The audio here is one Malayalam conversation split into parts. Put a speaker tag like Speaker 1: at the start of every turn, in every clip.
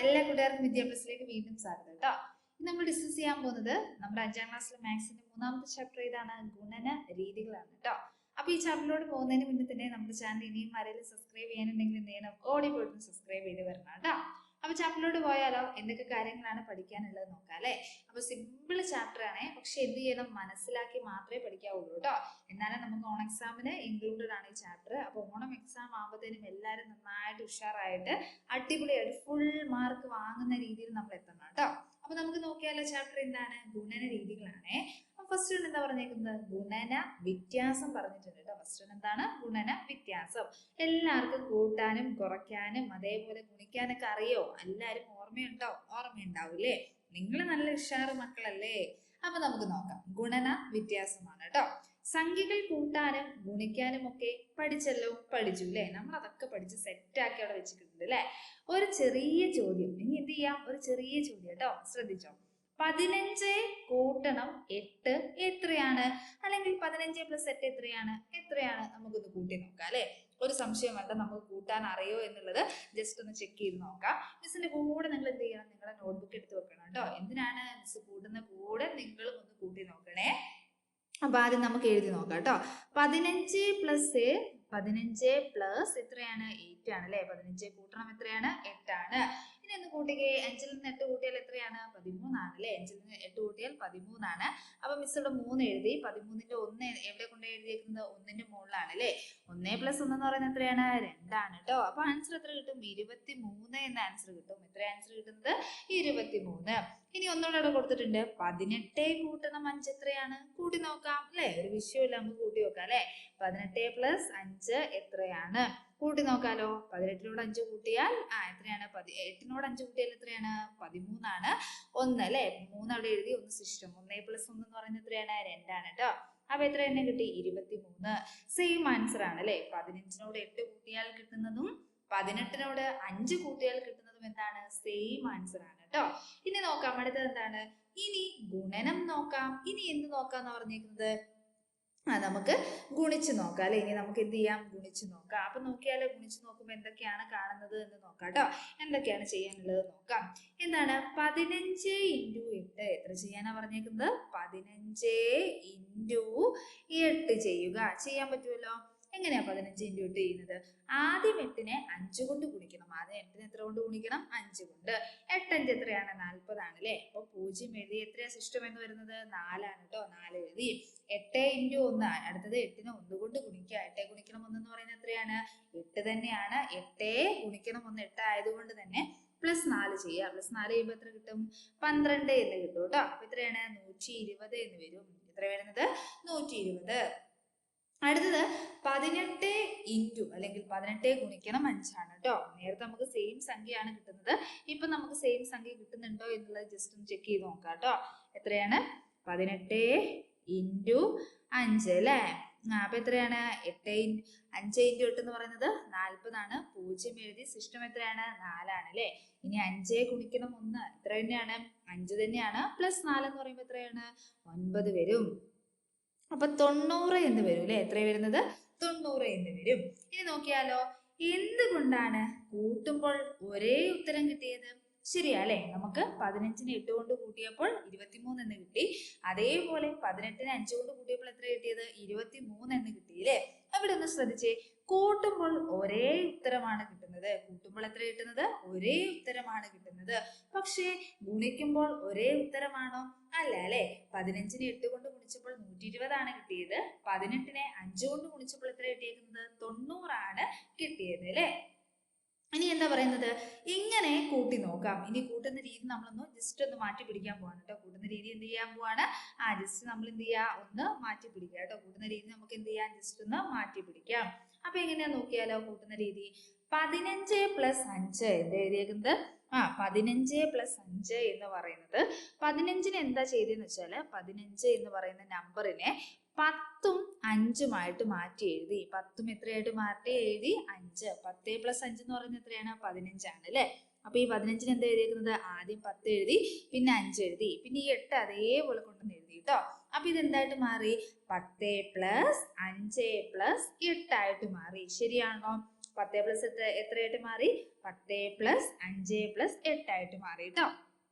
Speaker 1: എല്ലാ കൂട്ടുകാർക്കും വിദ്യാഭ്യാസത്തിലേക്ക് വീണ്ടും സ്വാഗതം കേട്ടോ. നമ്മൾ ഡിസ്കസ് ചെയ്യാൻ പോകുന്നത് നമ്മുടെ 5ാം ക്ലാസ്സിലെ മാത്സിന്റെ 3ാമത്തെ ചാപ്റ്റർ ഏതാണ്? ഗുണന രീതികളാണ് കേട്ടോ. അപ്പൊ ഈ ചാപ്റ്ററിലോട് പോകുന്നതിന് മുന്നേ തന്നെ നമ്മുടെ ചാനൽ ഇനിയും ആരെങ്കിലും സബ്സ്ക്രൈബ് ചെയ്യാനുണ്ടെങ്കിൽ എന്ത് ചെയ്യണം? ഓടി പോയിട്ട് സബ്സ്ക്രൈബ് ചെയ്ത് വരണം കേട്ടോ. അപ്പൊ ചാപ്റ്ററിലോട്ട് പോയാലോ, എന്തൊക്കെ കാര്യങ്ങളാണ് പഠിക്കാനുള്ളത് നോക്കാം അല്ലെ. അപ്പൊ സിമ്പിൾ ചാപ്റ്റർ ആണ്, പക്ഷെ എന്ത് ചെയ്യണം? മനസ്സിലാക്കി മാത്രമേ പഠിക്കാവുള്ളൂ കേട്ടോ. എന്നാലും നമുക്ക് ഓൺ എക്സാമിന് ഇൻക്ലൂഡഡ് ആണ് ഈ ചാപ്റ്റർ. അപ്പൊ ഓണം എക്സാം ആകുമ്പോഴത്തേനും എല്ലാവരും നന്നായിട്ട് ഉഷാറായിട്ട് അടിപൊളിയായിട്ട് ഫുൾ മാർക്ക് വാങ്ങുന്ന രീതിയിൽ നമ്മൾ എത്തണം കേട്ടോ. അപ്പൊ നമുക്ക് നോക്കിയാലോ, ചാപ്റ്റർ എന്താണ്? ഗുണന രീതികളാണ്. ഫസ്റ്റ് എന്താ പറഞ്ഞേക്കുന്നത്? ഗുണന വ്യത്യാസം പറഞ്ഞിട്ടുണ്ട് കേട്ടോ. ഫസ്റ്റ് എന്താണ്? ഗുണന വ്യത്യാസം. എല്ലാവർക്കും കൂട്ടാനും കുറയ്ക്കാനും അതേപോലെ ഗുണിക്കാനൊക്കെ അറിയോ? എല്ലാരും ഓർമ്മയുണ്ടോ? ഓർമ്മയുണ്ടാവൂലേ? നിങ്ങൾ നല്ല ഉഷാറ് മക്കളല്ലേ. അപ്പൊ നമുക്ക് നോക്കാം. ഗുണന വ്യത്യാസമാണ് കേട്ടോ. സംഖ്യകൾ കൂട്ടാനും ഗുണിക്കാനും ഒക്കെ പഠിച്ചല്ലോ, പഠിച്ചു അല്ലേ? നമ്മൾ അതൊക്കെ പഠിച്ച് സെറ്റാക്കി അവിടെ വെച്ചിട്ടുണ്ട് അല്ലെ. ഒരു ചെറിയ ചോദ്യം, ഇനി എന്ത് ചെയ്യാം? ഒരു ചെറിയ ചോദ്യം കേട്ടോ, ശ്രദ്ധിച്ചോ. 15 കൂട്ടണം 8 എത്രയാണ്? അല്ലെങ്കിൽ 15 + 8 എത്രയാണ്? നമുക്കൊന്ന് കൂട്ടി നോക്കാം അല്ലെ. ഒരു സംശയം വേണ്ട, നമുക്ക് കൂട്ടാൻ അറിയോ എന്നുള്ളത് ജസ്റ്റ് ഒന്ന് ചെക്ക് ചെയ്ത് നോക്കാം. മിസ്സിന്റെ കൂടെ നിങ്ങൾ എന്ത് ചെയ്യണം? നിങ്ങളെ നോട്ട്ബുക്ക് എടുത്ത് വെക്കണം കേട്ടോ. എന്തിനാണ്? മിസ് കൂട്ടുന്ന കൂടെ നിങ്ങളും ഒന്ന് കൂട്ടി നോക്കണേ. അപ്പൊ ആദ്യം നമുക്ക് എഴുതി നോക്കാം കേട്ടോ. 15 പ്ലസ് എത്രയാണ്? 8 ആണ് അല്ലെ. 15 കൂട്ടണം എത്രയാണ്? 8 ആണ്. ഇനി ഒന്ന് കൂട്ടിക്കേ. 5ൽ നിന്ന് 8 കൂട്ടിയാൽ എത്രയാണ്? 13 ആണ് അല്ലെ. 5ൽ നിന്ന് 8 കൂട്ടിയാൽ 13 ആണ്. അപ്പൊ മിസ് ഇവിടെ 3 എഴുതി. 13ന്റെ 1 എവിടെ കൊണ്ട് എഴുതിയേക്കുന്നത്? 1ന്റെ മുകളിലാണ് അല്ലെ. 1 + 1 എന്ന് പറയുന്നത് എത്രയാണ്? 2 ആണ് കേട്ടോ. അപ്പൊ ആൻസർ എത്ര കിട്ടും? 23 എന്ന ആൻസർ കിട്ടും. എത്ര ആൻസർ കിട്ടുന്നത്? 23. ഇനി ഒന്നുകൂടെ അവിടെ കൊടുത്തിട്ടുണ്ട്. 18 കൂട്ടണം 5 എത്രയാണ്? കൂട്ടി നോക്കാം അല്ലെ. ഒരു വിഷയമില്ല, നമുക്ക് കൂട്ടി നോക്കാം അല്ലെ. 18 + 5 എത്രയാണ്? കൂട്ടി നോക്കാലോ. 18നോട് 5 കൂട്ടിയാൽ എത്രയാണ്? 8നോട് 5 കൂട്ടിയാൽ എത്രയാണ്? 13 ആണ്. 1 അല്ലെ. 3 അവിടെ എഴുതി. 1 ശിഷ്ടം. 1 + 1 എന്ന് പറയുന്നത് എത്രയാണ്? 2 ആണ് കേട്ടോ. അപ്പൊ എത്ര എണ്ണം കിട്ടി? 23. സെയിം ആൻസർ ആണ് അല്ലെ. 15നോട് 8 കൂട്ടിയാൽ കിട്ടുന്നതും 18നോട് 5 കൂട്ടിയാൽ കിട്ടുന്നതും എന്താണ്? സെയിം ആൻസർ ആണ് കേട്ടോ. ഇനി നോക്കാം അടുത്തത് എന്താണ്? ഇനി ഗുണനം നോക്കാം. ഇനി എന്ത് നോക്കാന്ന് പറഞ്ഞേക്കുന്നത്? നമുക്ക് ഗുണിച്ചു നോക്കാം അല്ലെ. ഇനി നമുക്ക് എന്ത് ചെയ്യാം? ഗുണിച്ചു നോക്കാം. അപ്പൊ നോക്കിയാലോ, ഗുണിച്ചു നോക്കുമ്പോ എന്തൊക്കെയാണ് കാണുന്നത് എന്ന് നോക്കാം കേട്ടോ. എന്തൊക്കെയാണ് ചെയ്യാനുള്ളത് നോക്കാം. എന്താണ്? 15 × 8 എത്ര ചെയ്യാനാ പറഞ്ഞേക്കുന്നത്? 15 × 8 ചെയ്യുക. ചെയ്യാൻ പറ്റുമല്ലോ. എങ്ങനെയാ 15 × 8 ചെയ്യുന്നത്? ആദ്യം 8നെ 5 കൊണ്ട് ഗുണിക്കണം. ആദ്യം 8നെ എത്ര കൊണ്ട് ഗുണിക്കണം? 5 കൊണ്ട്. 8 5 എത്രയാണ്? 40 ആണ് അല്ലെ. അപ്പൊ 0 എഴുതി. എത്രയാ ശിഷ്ടം എന്ന് വരുന്നത്? 4 ആണ് കേട്ടോ. 4 എഴുതി. 8 × 1. അടുത്തത് 8നെ 1 കൊണ്ട് ഗുണിക്കുക. 8 ഗുണിക്കണം 1 എന്ന് പറയുന്നത് എത്രയാണ്? 8 തന്നെയാണ്. 8 ഗുണിക്കണം 1 8 ആയതുകൊണ്ട് തന്നെ +4 ചെയ്യുക. +4 ചെയ്യുമ്പോൾ എത്ര കിട്ടും? 12 എന്ന് കിട്ടും കേട്ടോ. അപ്പൊ എത്രയാണ്? 120 എന്ന് വരും. എത്ര വരുന്നത്? 120. അടുത്തത് 18 അല്ലെങ്കിൽ 18 ഗുണിക്കണം 5 ആണ് കേട്ടോ. നേരത്തെ നമുക്ക് സെയിം സംഖ്യയാണ് കിട്ടുന്നത്. ഇപ്പൊ നമുക്ക് സെയിം സംഖ്യ കിട്ടുന്നുണ്ടോ എന്നുള്ളത് ജസ്റ്റ് ഒന്ന് ചെക്ക് ചെയ്ത് നോക്കാം കേട്ടോ. എത്രയാണ്? 18 × 5 അല്ലേ. അപ്പൊ എത്രയാണ്? 5 × 8 എന്ന് പറയുന്നത് 40 ആണ്. 0 എഴുതി. ശിഷ്ടം എത്രയാണ്? 4 ആണ് അല്ലെ. ഇനി 5 ഗുണിക്കണം 1 എത്ര തന്നെയാണ്? 5 തന്നെയാണ്. +4 എന്ന് പറയുമ്പോൾ എത്രയാണ്? 9 വരും. അപ്പൊ 90 എന്ന് വരും അല്ലെ. എത്ര വരുന്നത്? 90 എന്ന് വരും. ഇനി നോക്കിയാലോ, എന്തുകൊണ്ടാണ് കൂട്ടുമ്പോൾ ഒരേ ഉത്തരം കിട്ടിയത്? ശരിയാ അല്ലെ. നമുക്ക് 15നെ 8 കൊണ്ട് കൂട്ടിയപ്പോൾ 23 എന്ന് കിട്ടി. അതേപോലെ 18നെ 5 കൊണ്ട് കൂട്ടിയപ്പോൾ എത്ര കിട്ടിയത്? 23 എന്ന് കിട്ടിയില്ലേ. അവിടെ ഒന്ന് ശ്രദ്ധിച്ചേ. കൂട്ടുമ്പോൾ ഒരേ ഉത്തരമാണ് കിട്ടുന്നത്. കൂട്ടുമ്പോൾ എത്ര കിട്ടുന്നത്? ഒരേ ഉത്തരമാണ് കിട്ടുന്നത്. പക്ഷേ ഗുണിക്കുമ്പോൾ ഒരേ ഉത്തരമാണോ? അല്ല അല്ലെ. 15നെ 8 കൊണ്ട് ഗുണിച്ചപ്പോൾ 120 ആണ് കിട്ടിയത്. 18നെ 5 കൊണ്ട് ഗുണിച്ചപ്പോൾ എത്ര കിട്ടിയിരിക്കുന്നത്? 90 ആണ് കിട്ടിയത് അല്ലെ. ഇനി എന്താ പറയുന്നത്? ഇങ്ങനെ കൂട്ടി നോക്കാം. ഇനി കൂട്ടുന്ന രീതി നമ്മളൊന്ന് ജസ്റ്റ് ഒന്ന് മാറ്റി പിടിക്കാൻ പോവാണ് കേട്ടോ. കൂട്ടുന്ന രീതി എന്ത് ചെയ്യാൻ പോവാണ്? ജസ്റ്റ് നമ്മൾ എന്ത് ചെയ്യാ? ഒന്ന് മാറ്റി പിടിക്കുക കേട്ടോ. കൂട്ടുന്ന രീതി നമുക്ക് എന്ത് ചെയ്യാം? ജസ്റ്റ് ഒന്ന് മാറ്റി പിടിക്കാം. അപ്പൊ എങ്ങനെയാ നോക്കിയാലോ കൂട്ടുന്ന രീതി? 15 + 5 എന്ത് എഴുതിയേക്കുന്നത്? 15 + 5 എന്ന് പറയുന്നത് 15ന് എന്താ ചെയ്തതെന്ന് വെച്ചാല് 15 എന്ന് പറയുന്ന നമ്പറിനെ 10ഉം 5ഉമായിട്ട് മാറ്റി എഴുതി. 10ഉം എത്രയായിട്ട് മാറ്റി എഴുതി? 5. 10 + 5 എന്ന് പറയുന്നത് എത്രയാണ്? 15 ആണ് അല്ലെ. അപ്പൊ ഈ 15ന് എന്താ എഴുതിയേക്കുന്നത്? ആദ്യം 10 എഴുതി, പിന്നെ 5 എഴുതി, പിന്നെ ഈ 8 അതേപോലെ കൊണ്ടുവന്ന് എഴുതി കേട്ടോ. അപ്പൊ ഇത് എന്തായിട്ട് മാറി? 10 + 5 + 8 ആയിട്ട് മാറി. ശരിയാണോ? 10 പ്ലസ് 8 എത്രയായിട്ട് മാറി? 10 പ്ലസ് 5 പ്ലസ് 8 ആയിട്ട് മാറി കേട്ടോ.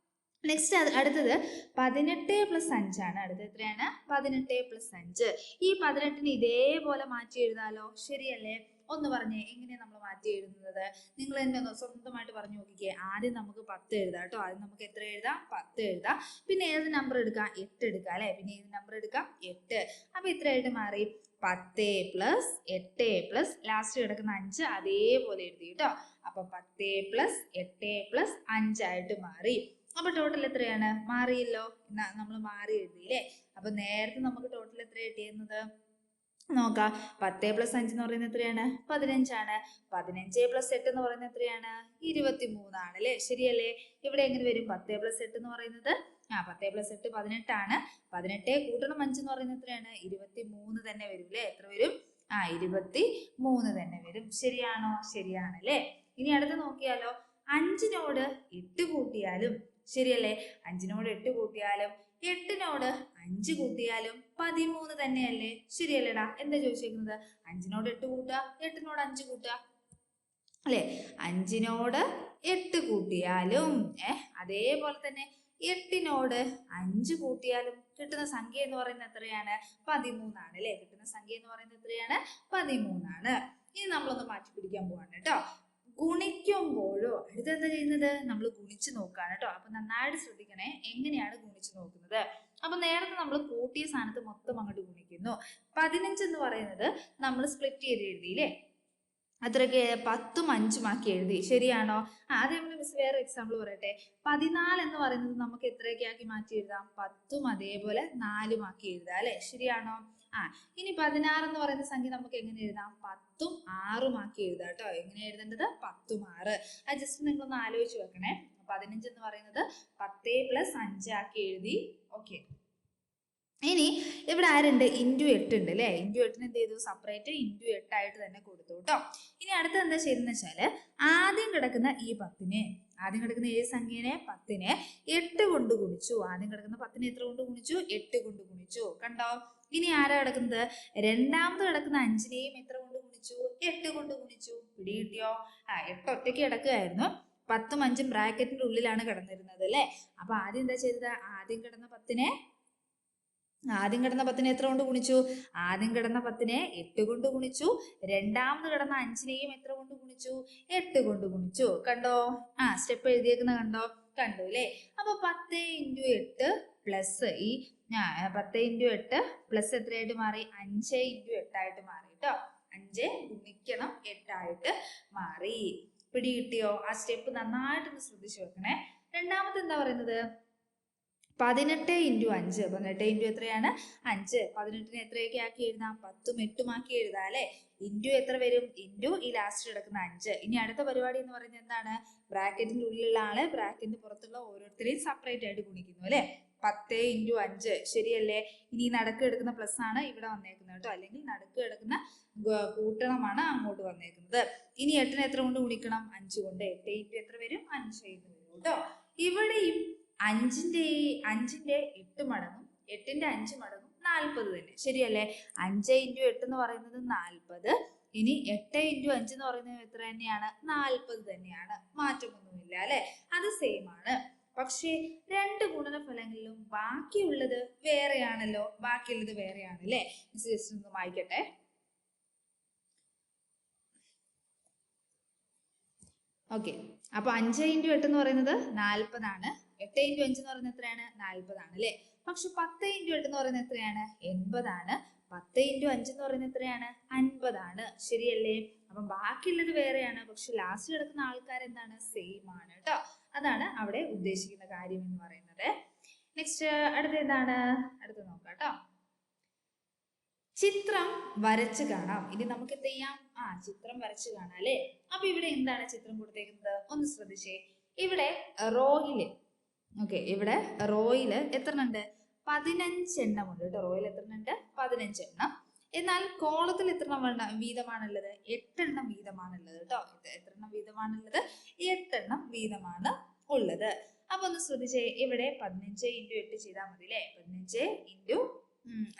Speaker 1: നെക്സ്റ്റ് അടുത്തത് 18 പ്ലസ് 5 ആണ്. അടുത്തത് എത്രയാണ്? 18 പ്ലസ് 5. ഈ 18ന് ഇതേപോലെ മാറ്റി എഴുതാലോ, ശരിയല്ലേ? ഒന്ന് പറഞ്ഞേ, എങ്ങനെയാണ് നമ്മൾ മാറ്റി എഴുതുന്നത്? നിങ്ങൾ തന്നെ ഒന്ന് സ്വന്തമായിട്ട് പറഞ്ഞു നോക്കിക്കേ. ആദ്യം നമുക്ക് 10 എഴുതാം കേട്ടോ. ആദ്യം നമുക്ക് എത്ര എഴുതാം? 10 എഴുതാം. പിന്നെ ഏത് നമ്പർ എടുക്കാം? 8 എടുക്കാം അല്ലെ? പിന്നെ ഏത് നമ്പർ എടുക്കാം? 8. അപ്പൊ എത്രയായിട്ട് മാറി? 10 പ്ലസ് 8 പ്ലസ് ലാസ്റ്റ് കിടക്കുന്ന 5 അതേപോലെ എഴുതി കേട്ടോ. അപ്പൊ 10 പ്ലസ് 8 പ്ലസ് 5 ആയിട്ട് മാറി. അപ്പൊ ടോട്ടൽ എത്രയാണ്? മാറിയല്ലോ. നമ്മൾ മാറി എഴുതിയില്ലേ? അപ്പൊ നേരത്തെ നമുക്ക് ടോട്ടൽ എത്ര കിട്ടിയിരുന്നത് നോക്കാം. 10 പ്ലസ് 5 എന്ന് പറയുന്നത് എത്രയാണ്? 15 ആണ്. 15 പ്ലസ് 8 എന്ന് പറയുന്നത് എത്രയാണ്? 23 ആണ് അല്ലേ? ശരിയല്ലേ? ഇവിടെ എങ്ങനെ വരും? 10 പ്ലസ് 8 എന്ന് പറയുന്നത് 10 പ്ലസ് 8 18 ആണ്. 18 കൂട്ടണം 5 എന്ന് പറയുന്നത് എത്രയാണ്? 23 തന്നെ വരും അല്ലേ? എത്ര വരും? 23 തന്നെ വരും. ശരിയാണോ? ശരിയാണല്ലേ? ഇനി അടുത്ത് നോക്കിയാലോ. 5നോട് 8 കൂട്ടിയാലും ശരിയല്ലേ? 5നോട് 8 കൂട്ടിയാലും 8നോട് 5 കൂട്ടിയാലും 13 തന്നെയല്ലേ? ശരിയല്ലേടാ? എന്താ ചോദിച്ചേക്കുന്നത്? 5നോട് 8 കൂട്ടുക, 8നോട് 5 കൂട്ടുക അല്ലെ? 5നോട് 8 കൂട്ടിയാലും അതേപോലെ തന്നെ 8നോട് 5 കൂട്ടിയാലും കിട്ടുന്ന സംഖ്യ എന്ന് പറയുന്നത് എത്രയാണ്? 13 ആണ് അല്ലെ? കിട്ടുന്ന സംഖ്യ എന്ന് പറയുന്നത് എത്രയാണ്? 13 ആണ്. ഇനി നമ്മളൊന്ന് മാറ്റി പിടിക്കാൻ പോവാണ് കേട്ടോ. ഗുണിക്കുമ്പോഴോ അടുത്ത് എന്താ ചെയ്യുന്നത്? നമ്മൾ ഗുണിച്ച് നോക്കുകയാണ് കേട്ടോ. അപ്പൊ നന്നായിട്ട് ശ്രദ്ധിക്കണേ, എങ്ങനെയാണ് ഗുണിച്ച് നോക്കുന്നത്. അപ്പൊ നേരത്തെ നമ്മൾ കൂട്ടിയ സ്ഥാനത്ത് മൊത്തം അങ്ങോട്ട് ഗുണിക്കുന്നു. 15 എന്ന് പറയുന്നത് നമ്മൾ സ്പ്ലിറ്റ് ചെയ്ത് എഴുതിയില്ലേ? അത്രയ്ക്ക് 10ഉം 5ഉം ആക്കി എഴുതി. ശരിയാണോ? അതേപോലെ മിസ് വേറെ എക്സാമ്പിൾ പറയട്ടെ. 14 എന്ന് പറയുന്നത് നമുക്ക് എത്രയൊക്കെ ആക്കി മാറ്റി എഴുതാം? 10ഉം അതേപോലെ 4ഉം ആക്കി എഴുതാം അല്ലെ? ശരിയാണോ? ഇനി 16 എന്ന് പറയുന്ന സംഖ്യ നമുക്ക് എങ്ങനെ എഴുതാം? 10ഉം 6ഉം ആക്കി എഴുതാം കേട്ടോ. എങ്ങനെ എഴുതേണ്ടത്? 10ഉം 6. അത് ജസ്റ്റ് നിങ്ങളൊന്ന് ആലോചിച്ച് വെക്കണേ. 15 എന്ന് പറയുന്നത് 10 പ്ലസ് 5 ആക്കി എഴുതി. ഓക്കെ. ഇനി ഇവിടെ ആരുണ്ട്? ഇൻറ്റു 8 ഉണ്ട് അല്ലേ? ഇൻറ്റു 8ന് എന്ത് ചെയ്തു? സെപ്പറേറ്റ് ഇൻറ്റു 8 ആയിട്ട് തന്നെ കൊടുത്തു കേട്ടോ. ഇനി അടുത്ത് എന്താ ചെയ്തെന്ന് വെച്ചാല് ആദ്യം കിടക്കുന്ന ഈ 10നെ, ആദ്യം കിടക്കുന്ന ഏത് സംഖ്യനെ? 10നെ 8 കൊണ്ട് ഗുണിച്ചു. ആദ്യം കിടക്കുന്ന 10നെ എത്ര കൊണ്ട് ഗുണിച്ചു? 8 കൊണ്ട് ഗുണിച്ചു. കണ്ടോ? ഇനി ആരാ കിടക്കുന്നത്? രണ്ടാമത് കിടക്കുന്ന 5നെയും എത്ര കൊണ്ട് ഗുണിച്ചു? 8 കൊണ്ട് ഗുണിച്ചു. പിടി കിട്ടിയോ? 8 ഒറ്റയ്ക്ക് കിടക്കുകയായിരുന്നു. 10ഉം 5ഉം ബ്രാക്കറ്റിന്റെ ഉള്ളിലാണ് കിടന്നിരുന്നത് അല്ലെ? അപ്പൊ ആദ്യം എന്താ ചെയ്തത്? ആദ്യം കിടന്ന 10നെ എത്ര കൊണ്ട് ഗുണിച്ചു? ആദ്യം കിടന്ന 10നെ 8 കൊണ്ട് ഗുണിച്ചു. രണ്ടാമത് കിടന്ന 5നെയും എത്ര കൊണ്ട് ഗുണിച്ചു? 8 കൊണ്ട് ഗുണിച്ചു. കണ്ടോ? സ്റ്റെപ്പ് എഴുതിയേക്കുന്ന കണ്ടോ? കണ്ടു അല്ലേ? അപ്പൊ 10 × 8 പ്ലസ് 10 × 8 പ്ലസ് എത്രയായിട്ട് മാറി? 5 × 8 ആയിട്ട് മാറി കേട്ടോ. 5 ഗുണിക്കണം 8 ആയിട്ട് മാറി. പിടി കിട്ടിയോ? ആ സ്റ്റെപ്പ് നന്നായിട്ടൊന്ന് ശ്രദ്ധിച്ചു വെക്കണേ. രണ്ടാമത്തെ എന്താ പറയുന്നത്? 18 × 5. 18 × എത്രയാണ്? 5. 18നെ എത്രയൊക്കെ ആക്കി എഴുതാം? 10ഉം 8ഉം ആക്കി എഴുതാം അല്ലെ? ഇൻറ്റു എത്ര വരും? ഇൻറ്റു ഈ ലാസ്റ്റ് കിടക്കുന്ന 5. ഇനി അടുത്ത പരിപാടി എന്ന് പറയുന്നത് എന്താണ്? ബ്രാക്കറ്റിന്റെ ഉള്ളിലുള്ള ആള് ബ്രാക്കറ്റിന്റെ പുറത്തുള്ള ഓരോരുത്തരെയും സെപ്പറേറ്റ് ആയിട്ട് ഗുണിക്കുന്നു അല്ലെ? 10 × 5 ശരിയല്ലേ? ഇനി നടുക്ക് കിടക്കുന്ന പ്ലസ് ആണ് ഇവിടെ വന്നേക്കുന്നത് കേട്ടോ. അല്ലെങ്കിൽ നടുക്ക് കിടക്കുന്ന കൂട്ടണമാണ് അങ്ങോട്ട് വന്നേക്കുന്നത്. ഇനി 8നെ എത്ര കൊണ്ട് ഗുണിക്കണം? 5 കൊണ്ട്. 8 × എത്ര വരും? 5 എന്ന് വരും കേട്ടോ. ഇവിടെയും 5ന്റെ 8 മടങ്ങും 8ന്റെ 5 മടങ്ങും 40 തന്നെ. ശരിയല്ലേ? 5 × 8 എന്ന് പറയുന്നത് 40. ഇനി 8 × 5 എന്ന് പറയുന്നത് എത്ര തന്നെയാണ്? 40 തന്നെയാണ്. മാറ്റമൊന്നുമില്ല അല്ലെ? അത് സെയിം ആണ്. പക്ഷേ രണ്ട് ഗുണനഫലങ്ങളിലും ബാക്കിയുള്ളത് വേറെയാണല്ലോ. ബാക്കിയുള്ളത് വേറെയാണ് അല്ലെ? ജസ്റ്റ് ഒന്ന് വായിക്കട്ടെ. ഓക്കെ. അപ്പൊ 5 × 8 എന്ന് പറയുന്നത് 40 ആണ്. 8 × 5 എന്ന് പറയുന്നത് എത്രയാണ്? 40 ആണ് അല്ലെ? പക്ഷെ 10 × 8 എന്ന് പറയുന്നത് എത്രയാണ്? 80 ആണ്. 10 × 5 എന്ന് പറയുന്നത് എത്രയാണ്? 50 ആണ്. ശരിയല്ലേ? അപ്പൊ ബാക്കിയുള്ളത് വേറെയാണ്. പക്ഷെ ലാസ്റ്റ് കിടക്കുന്ന ആൾക്കാർ എന്താണ്? സെയിം ആണ് കേട്ടോ. അതാണ് അവിടെ ഉദ്ദേശിക്കുന്ന കാര്യം എന്ന് പറയുന്നത്. നെക്സ്റ്റ് അടുത്ത എന്താണ്? അടുത്ത് നോക്കാം കേട്ടോ. ചിത്രം വരച്ച് കാണാം. ഇനി നമുക്ക് എന്ത് ചെയ്യാം? ചിത്രം വരച്ച് കാണാം അല്ലെ? അപ്പൊ ഇവിടെ എന്താണ് ചിത്രം കൊടുത്തേക്കുന്നത്? ഒന്ന് ശ്രദ്ധിച്ചേ. ഇവിടെ റോയില് ഇവിടെ റോയില് എത്ര ഉണ്ട്? 15 എണ്ണം ഉണ്ട് കേട്ടോ. റോയിൽ എത്ര ഉണ്ട്? 15 എണ്ണം. എന്നാൽ കോളത്തിൽ എത്ര വീതമാണുള്ളത്? 8 എണ്ണം വീതമാണുള്ളത് കേട്ടോ. എത്ര എണ്ണം വീതമാണുള്ളത്? 8 എണ്ണം വീതമാണ് ഉള്ളത്. അപ്പൊ ഒന്ന് ശ്രദ്ധിച്ചേ. ഇവിടെ 15 × 8 ചെയ്താൽ മതി അല്ലെ? 15 ×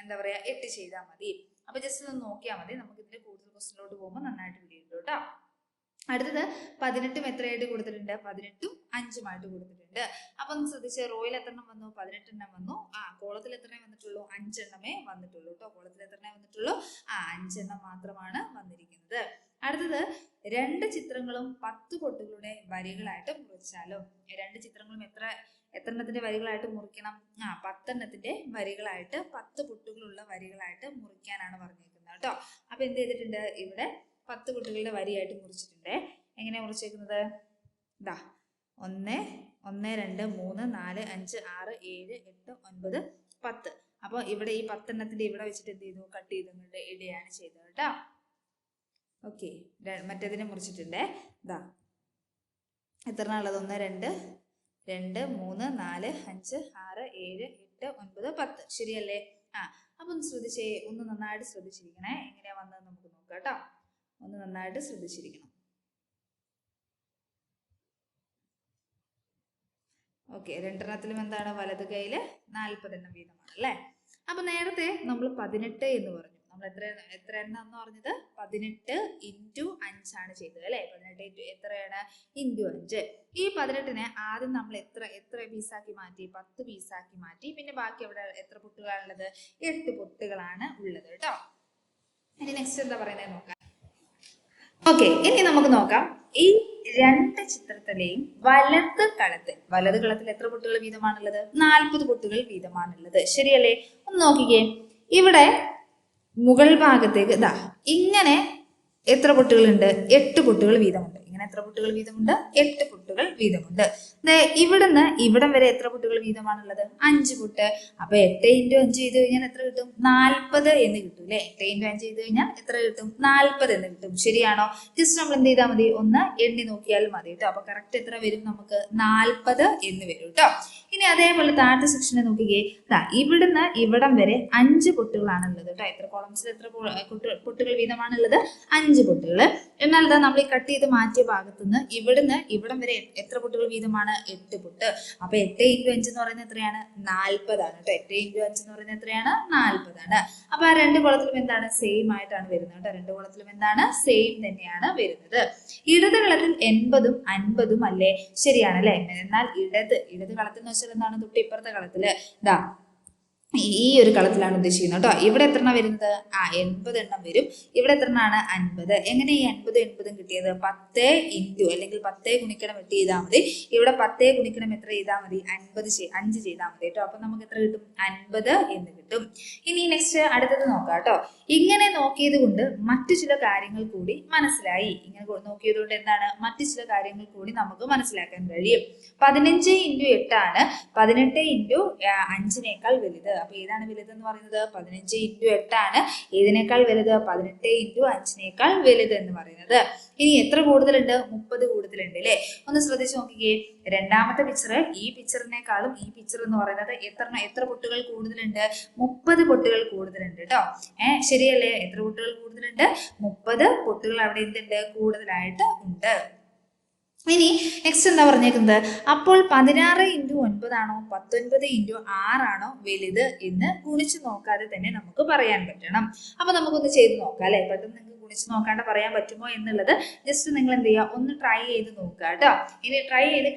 Speaker 1: എന്താ പറയാ 8 ചെയ്താൽ മതി. അപ്പൊ ജസ്റ്റ് ഒന്ന് നോക്കിയാൽ മതി. നമുക്ക് ഇതിന്റെ കൂടുതൽ ക്വസ്റ്റ്യനിലോട്ട് പോകുമ്പോൾ നന്നായിട്ട് വീഡിയോ കിട്ടും കേട്ടോ. അടുത്തത് 18ഉം എത്രയായിട്ട് കൊടുത്തിട്ടുണ്ട്? 18ഉം 5ഉമായിട്ട് കൊടുത്തിട്ടുണ്ട്. അപ്പൊ ഒന്ന് ശ്രദ്ധിച്ച്, റോയിൽ എത്രണ്ണം വന്നു? 18 എണ്ണം വന്നു. കോളത്തിൽ എത്രണ്ണേ വന്നിട്ടുള്ളൂ? 5 എണ്ണമേ വന്നിട്ടുള്ളൂ കേട്ടോ. കോളത്തിൽ എത്രണ്ണേ വന്നിട്ടുള്ളൂ? 5 എണ്ണം മാത്രമാണ് വന്നിരിക്കുന്നത്. അടുത്തത് 2 ചിത്രങ്ങളും 10 പൊട്ടുകളുടെ വരികളായിട്ട് മുറിച്ചാലോ? 2 ചിത്രങ്ങളും എത്രണ്ണത്തിന്റെ വരികളായിട്ട് മുറിക്കണം? 10 എണ്ണത്തിന്റെ വരികളായിട്ട്, 10 പൊട്ടുകളുള്ള വരികളായിട്ട് മുറിക്കാനാണ് പറഞ്ഞിരിക്കുന്നത് കേട്ടോ. അപ്പൊ എന്ത് ചെയ്തിട്ടുണ്ട്? ഇവിടെ 10 കുട്ടികളുടെ വരിയായിട്ട് മുറിച്ചിട്ടുണ്ട്. എങ്ങനെയാ മുറിച്ചേക്കുന്നത്? ഇതാ 1 1 2 3 4 5 6 7 8 9 10. അപ്പോൾ ഇവിടെ ഈ 10 എണ്ണത്തിന്റെ ഇവിടെ വെച്ചിട്ട് എന്ത് ചെയ്തു? കട്ട് ചെയ്ത് ഇടുകയാണ് ചെയ്തത് കേട്ടോ. ഓക്കെ, മറ്റേതിനെ മുറിച്ചിട്ടുണ്ട്. ഇതാ എത്ര ഉള്ളത്? 1 2 2 3 4 5 6 7 8 9 10. ശരിയല്ലേ? അപ്പൊ ഒന്ന് ശ്രദ്ധിച്ചേ, ഒന്ന് നന്നായിട്ട് ശ്രദ്ധിച്ചിരിക്കണേ. എങ്ങനെയാ വന്നത് നമുക്ക് നോക്കാം കേട്ടോ. ഒന്ന് നന്നായിട്ട് ശ്രദ്ധിച്ചിരിക്കണം. ഓക്കെ, രണ്ടെണ്ണത്തിലും എന്താണ്? വലത് കൈയില് 40 എണ്ണം വീതമാണ് അല്ലെ. അപ്പൊ നേരത്തെ നമ്മൾ 18 എന്ന് പറഞ്ഞു. നമ്മൾ എത്ര എണ്ണം എന്ന് പറഞ്ഞത്? 18 × 5 ആണ് ചെയ്തത് അല്ലെ. 18 എത്രയാണ്? × 5. ഈ 18നെ ആദ്യം നമ്മൾ എത്ര പീസാക്കി മാറ്റി? 10 പീസാക്കി മാറ്റി. പിന്നെ ബാക്കി അവിടെ എത്ര പൊട്ടുകളാണുള്ളത്? 8 പൊട്ടുകളാണ് ഉള്ളത് കേട്ടോ. ഇനി നെക്സ്റ്റ് എന്താ പറയുന്നത് നോക്കാം. ഓക്കെ, ഇനി നമുക്ക് നോക്കാം. ഈ 2 ചിത്രത്തിലെയും വലത് കളത്തിൽ എത്ര പൊട്ടുകൾ വീതമാണുള്ളത്? 40 പൊട്ടുകൾ വീതമാണുള്ളത്. ശരിയല്ലേ? ഒന്ന് നോക്കിക്കേ. ഇവിടെ മുകൾ ഭാഗത്തേക്ക് ഇതാ ഇങ്ങനെ എത്ര പൊട്ടുകളുണ്ട്? 8 പൊട്ടുകൾ വീതമുണ്ട്. ഇങ്ങനെ എത്ര പൊട്ടുകൾ വീതമുണ്ട്? 8 പൊട്ടുകൾ വീതമുണ്ട്. ഇവിടുന്ന് ഇവിടം വരെ എത്ര പൊട്ടുകൾ വീതമാണുള്ളത്? 5 പൊട്ട്. അപ്പൊ 8 × 5 ചെയ്ത് കഴിഞ്ഞാൽ എത്ര കിട്ടും? 40 എന്ന് കിട്ടും അല്ലെ. 8 × 5 ചെയ്ത് കഴിഞ്ഞാൽ എത്ര കിട്ടും? 40 എന്ന് കിട്ടും. ശരിയാണോ? ജസ്റ്റ് നമ്മൾ എന്ത് ചെയ്താൽ മതി? ഒന്ന് എണ്ണി നോക്കിയാൽ മതി കേട്ടോ. അപ്പൊ കറക്റ്റ് എത്ര വരും? നമുക്ക് 40 എന്ന് വരും കേട്ടോ. ഇനി അതേപോലെ താഴത്തെ സെക്ഷനെ നോക്കിക്കേ. ഇവിടുന്ന് ഇവിടം വരെ 5 പൊട്ടുകളാണുള്ളത് കേട്ടോ. എത്ര കോളംസിൽ എത്ര പൊട്ടുകൾ വീതമാണുള്ളത്? 5 പൊട്ടുകൾ. എന്നാൽ നമ്മൾ ഈ കട്ട് ചെയ്ത് മാറ്റിയ ഭാഗത്തുനിന്ന് ഇവിടുന്ന് ഇവിടം വരെ എത്ര പൊട്ടുകൾ വീതമാണ്? 8 പൊട്ട്. അപ്പൊ 8 × 5 എന്ന് പറയുന്നത് എത്രയാണ്? 40 ആണ് കേട്ടോ. 8 × 5 എന്ന് പറയുന്നത് എത്രയാണ്? 40 ആണ്. അപ്പൊ ആ 2 കോളത്തിലും എന്താണ്? സെയിം ആയിട്ടാണ് വരുന്നത് കേട്ടോ. 2 കോളത്തിലും എന്താണ്? സെയിം തന്നെയാണ് വരുന്നത്. ഇടത് കളത്തിൽ 80ഉം 50ഉം അല്ലേ? ശരിയാണല്ലേ. എന്നാൽ ഇടത് കളത്തിൽ എന്ന് വെച്ചാൽ എന്താണ്? തൊട്ട് ഇപ്പുറത്തെ കളത്തില് ഇതാ ഈ ഒരു കളത്തിലാണ് ഉദ്ദേശിക്കുന്നത് കേട്ടോ. ഇവിടെ എത്ര എണ്ണം വരുന്നത്? 80 എണ്ണം വരും. ഇവിടെ എത്ര എണ്ണാണ്? 50. എങ്ങനെ ഈ 80 80 കിട്ടിയത്? 10 × അല്ലെങ്കിൽ 10 ഗുണിക്കണം 8 ചെയ്താൽ മതി. ഇവിടെ 10 ഗുണിക്കണം എത്ര ചെയ്താൽ മതി? 5 ചെയ്താൽ മതി കേട്ടോ. അപ്പൊ നമുക്ക് എത്ര കിട്ടും? 50 എന്ന് കിട്ടും. ഇനി നെക്സ്റ്റ് അടുത്തത് നോക്കാം കേട്ടോ. ഇങ്ങനെ നോക്കിയത് കൊണ്ട് മറ്റു ചില കാര്യങ്ങൾ കൂടി മനസ്സിലായി. ഇങ്ങനെ നോക്കിയത് കൊണ്ട് എന്താണ്? മറ്റു ചില കാര്യങ്ങൾ കൂടി നമുക്ക് മനസ്സിലാക്കാൻ കഴിയും. 15 × 8 ആണ് 18 × 5നേക്കാൾ വലുത്. അപ്പൊ ഏതാണ് വലുത് എന്ന് പറയുന്നത്? 15 × 8 ആണ് ഏതിനേക്കാൾ വലുത്? 18 × 5നേക്കാൾ വലുത് എന്ന് പറയുന്നത്. ഇനി എത്ര കൂടുതലുണ്ട്? 30 കൂടുതലുണ്ട് അല്ലെ. ഒന്ന് ശ്രദ്ധിച്ച് നോക്കിക്കേ. രണ്ടാമത്തെ പിക്ചർ ഈ പിക്ചറിനേക്കാളും ഈ പിക്ചർ എന്ന് പറയുന്നത് എത്ര പൊട്ടുകൾ കൂടുതലുണ്ട്? 30 പൊട്ടുകൾ കൂടുതലുണ്ട് കേട്ടോ. ശരിയല്ലേ? എത്ര പൊട്ടുകൾ കൂടുതലുണ്ട്? 30 പൊട്ടുകൾ അവിടെ എന്തുണ്ട്? കൂടുതലായിട്ട് ഉണ്ട്. ഇനി നെക്സ്റ്റ് എന്താ പറഞ്ഞേക്കുന്നത്? അപ്പോൾ 16 × 9 ആണോ 19 × 6 ആണോ വലുത് എന്ന് ഗുണിച്ച് നോക്കാതെ തന്നെ നമുക്ക് പറയാൻ പറ്റണം. അപ്പൊ നമുക്കൊന്ന് ചെയ്ത് നോക്കാം അല്ലെ. പെട്ടെന്ന് നിങ്ങൾക്ക് ഗുണിച്ച് നോക്കാണ്ട് പറയാൻ പറ്റുമോ എന്നുള്ളത് ജസ്റ്റ് നിങ്ങൾ എന്ത് ചെയ്യുക? ഒന്ന് ട്രൈ ചെയ്ത് നോക്കുക കേട്ടോ. ഇനി ട്രൈ ചെയ്ത്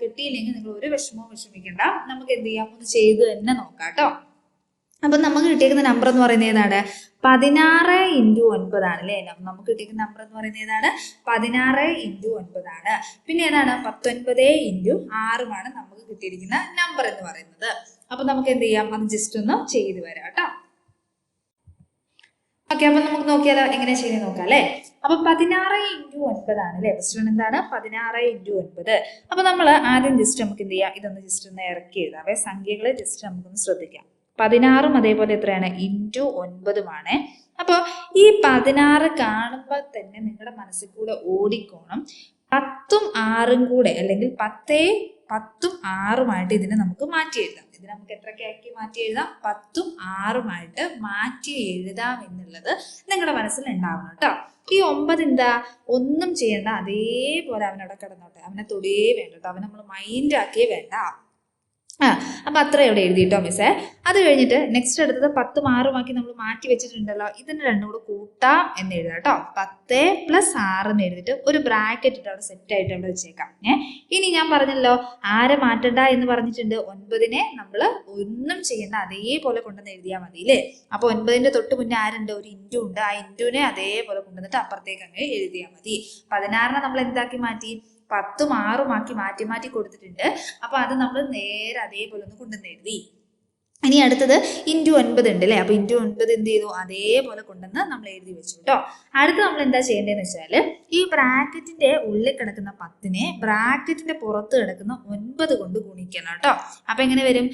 Speaker 1: കിട്ടിയില്ലെങ്കിൽ നിങ്ങൾ ഒരു വിഷമിക്കണ്ട. നമുക്ക് എന്ത് ചെയ്യാം? ഒന്ന് ചെയ്ത് തന്നെ നോക്കാം കേട്ടോ. അപ്പൊ നമുക്ക് കിട്ടിയിരിക്കുന്ന നമ്പർ എന്ന് പറയുന്നത് ഏതാണ്? 16 × 9 ആണ് അല്ലെ. നമുക്ക് കിട്ടിയിരിക്കുന്ന നമ്പർ എന്ന് പറയുന്നത് ഏതാണ്? 16 × 9 ആണ്. പിന്നെ ഏതാണ്? 19 × 6 ആണ് നമുക്ക് കിട്ടിയിരിക്കുന്ന നമ്പർ എന്ന് പറയുന്നത്. അപ്പൊ നമുക്ക് എന്ത് ചെയ്യാം? അത് ജസ്റ്റ് ഒന്ന് ചെയ്ത് വരാം കേട്ടോ. ഓക്കെ, അപ്പൊ നമുക്ക് നോക്കിയാലോ എങ്ങനെ ചെയ്ത് നോക്കാം അല്ലെ. അപ്പൊ 16 × 9 ആണ് അല്ലെ. ഫസ്റ്റ് വൺ എന്താണ്? 16 × 9. അപ്പൊ നമ്മൾ ആദ്യം ജസ്റ്റ് നമുക്ക് എന്ത് ചെയ്യാം? ഇതൊന്ന് ജസ്റ്റ് ഒന്ന് ഇറക്കി എഴുതാവേ. സംഖ്യകളെ ജസ്റ്റ് നമുക്കൊന്ന് ശ്രദ്ധിക്കാം. 16ഉം അതേപോലെ എത്രയാണ്? × 9ഉമാണ്. അപ്പോൾ ഈ 16 കാണുമ്പോൾ തന്നെ നിങ്ങളുടെ മനസ്സിൽ കൂടെ ഓടിക്കോണം 10ഉം 6ഉം കൂടെ, അല്ലെങ്കിൽ 10ഉം 6ഉമായിട്ട് ഇതിനെ നമുക്ക് മാറ്റി എഴുതാം. ഇതിനെ നമുക്ക് എത്രയൊക്കെ മാറ്റി എഴുതാം? 10ഉം 6ഉമായിട്ട് മാറ്റി എഴുതാം എന്നുള്ളത് നിങ്ങളുടെ മനസ്സിൽ ഉണ്ടാവണം കേട്ടോ. ഈ 9 എന്താ? ഒന്നും ചെയ്യണ്ട, അതേപോലെ അവനവിടെ കിടന്നോട്ടെ. അവനെ തൊടേ വേണ്ട കേട്ടോ. അവൻ നമ്മൾ മൈൻഡ് ആക്കിയേ വേണ്ട. അപ്പം അത്രയും ഇവിടെ എഴുതിയിട്ടോ മിസ്സേ. അത് കഴിഞ്ഞിട്ട് നെക്സ്റ്റ് അടുത്തത് 10 6 നമ്മൾ മാറ്റി വെച്ചിട്ടുണ്ടല്ലോ, ഇതിന് രണ്ടും കൂടെ കൂട്ടാം എന്ന് എഴുതാം കേട്ടോ. 10 + 6 എന്ന് എഴുതിയിട്ട് ഒരു ബ്രാക്കറ്റ് ഇട്ട് അവിടെ സെറ്റ് ആയിട്ട് അവിടെ വെച്ചേക്കാം. ഇനി ഞാൻ പറഞ്ഞല്ലോ ആരെ മാറ്റണ്ട എന്ന് പറഞ്ഞിട്ടുണ്ട്. 9നെ നമ്മൾ ഒന്നും ചെയ്യണ്ട, അതേപോലെ കൊണ്ടുവന്ന് എഴുതിയാൽ മതി അല്ലേ. അപ്പോൾ 9ന്റെ തൊട്ട് മുന്നേ ആരുണ്ട്, ഒരു ഇൻറ്റു ഉണ്ട്. ആ ഇൻറ്റുവിനെ അതേപോലെ കൊണ്ടുവന്നിട്ട് അപ്പുറത്തേക്ക് അങ്ങ് എഴുതിയാൽ മതി. 16നെ നമ്മൾ എന്താക്കി മാറ്റി, 10 6 മാറ്റി മാറ്റി കൊടുത്തിട്ടുണ്ട്. അപ്പൊ അത് നമ്മൾ നേരെ അതേപോലെ ഒന്ന് കൊണ്ടുവന്ന് എഴുതി. ഇനി അടുത്തത് ഇൻറ്റു 9 ഉണ്ട് അല്ലേ. അപ്പൊ ഇൻറ്റു 9 എന്ത് ചെയ്തു, അതേപോലെ കൊണ്ടുവന്ന് നമ്മൾ എഴുതി വെച്ചു കേട്ടോ. അടുത്ത് നമ്മൾ എന്താ ചെയ്യേണ്ടതെന്ന് വെച്ചാൽ ഈ ബ്രാക്കറ്റിന്റെ ഉള്ളിൽ കിടക്കുന്ന 10നെ ബ്രാക്കറ്റിന്റെ പുറത്ത് കിടക്കുന്ന 9 കൊണ്ട് ഗുണിക്കണം കേട്ടോ. അപ്പൊ എങ്ങനെ വരും,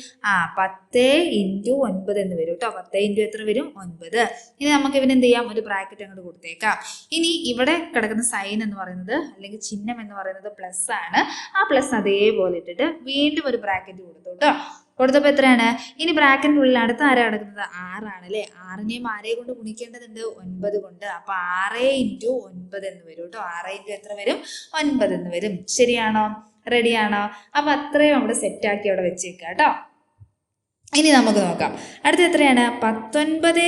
Speaker 1: 10 × 9 എന്ന് വരും കേട്ടോ. 10 × എത്ര വരും, 9. ഇനി നമുക്ക് ഇവന് എന്ത് ചെയ്യാം, ഒരു ബ്രാക്കറ്റ് അങ്ങോട്ട് കൊടുത്തേക്കാം. ഇനി ഇവിടെ കിടക്കുന്ന സൈൻ എന്ന് പറയുന്നത് അല്ലെങ്കിൽ ചിഹ്നം എന്ന് പറയുന്നത് പ്ലസ് ആണ്. ആ പ്ലസ് അതേപോലെ ഇട്ടിട്ട് വീണ്ടും ഒരു ബ്രാക്കറ്റ് കൊടുത്തു കേട്ടോ. കൊടുത്തപ്പോൾ എത്രയാണ്, ഇനി ബ്രാക്കറ്റിൻ്റെ ഉള്ളിൽ അടുത്ത ആരാ കിടക്കുന്നത്, 6 ആണ് അല്ലേ. 6നെയും 6 കൊണ്ട് ഗുണിക്കേണ്ടതുണ്ട് 9 കൊണ്ട്. അപ്പൊ 6 × 9 എന്ന് വരും കേട്ടോ. 6 × എത്ര വരും, 9 എന്ന് വരും. ശരിയാണോ, റെഡിയാണോ? അപ്പൊ അത്രയും അവിടെ സെറ്റാക്കി അവിടെ വെച്ചേക്കുക കേട്ടോ. ഇനി നമുക്ക് നോക്കാം അടുത്ത എത്രയാണ്, 19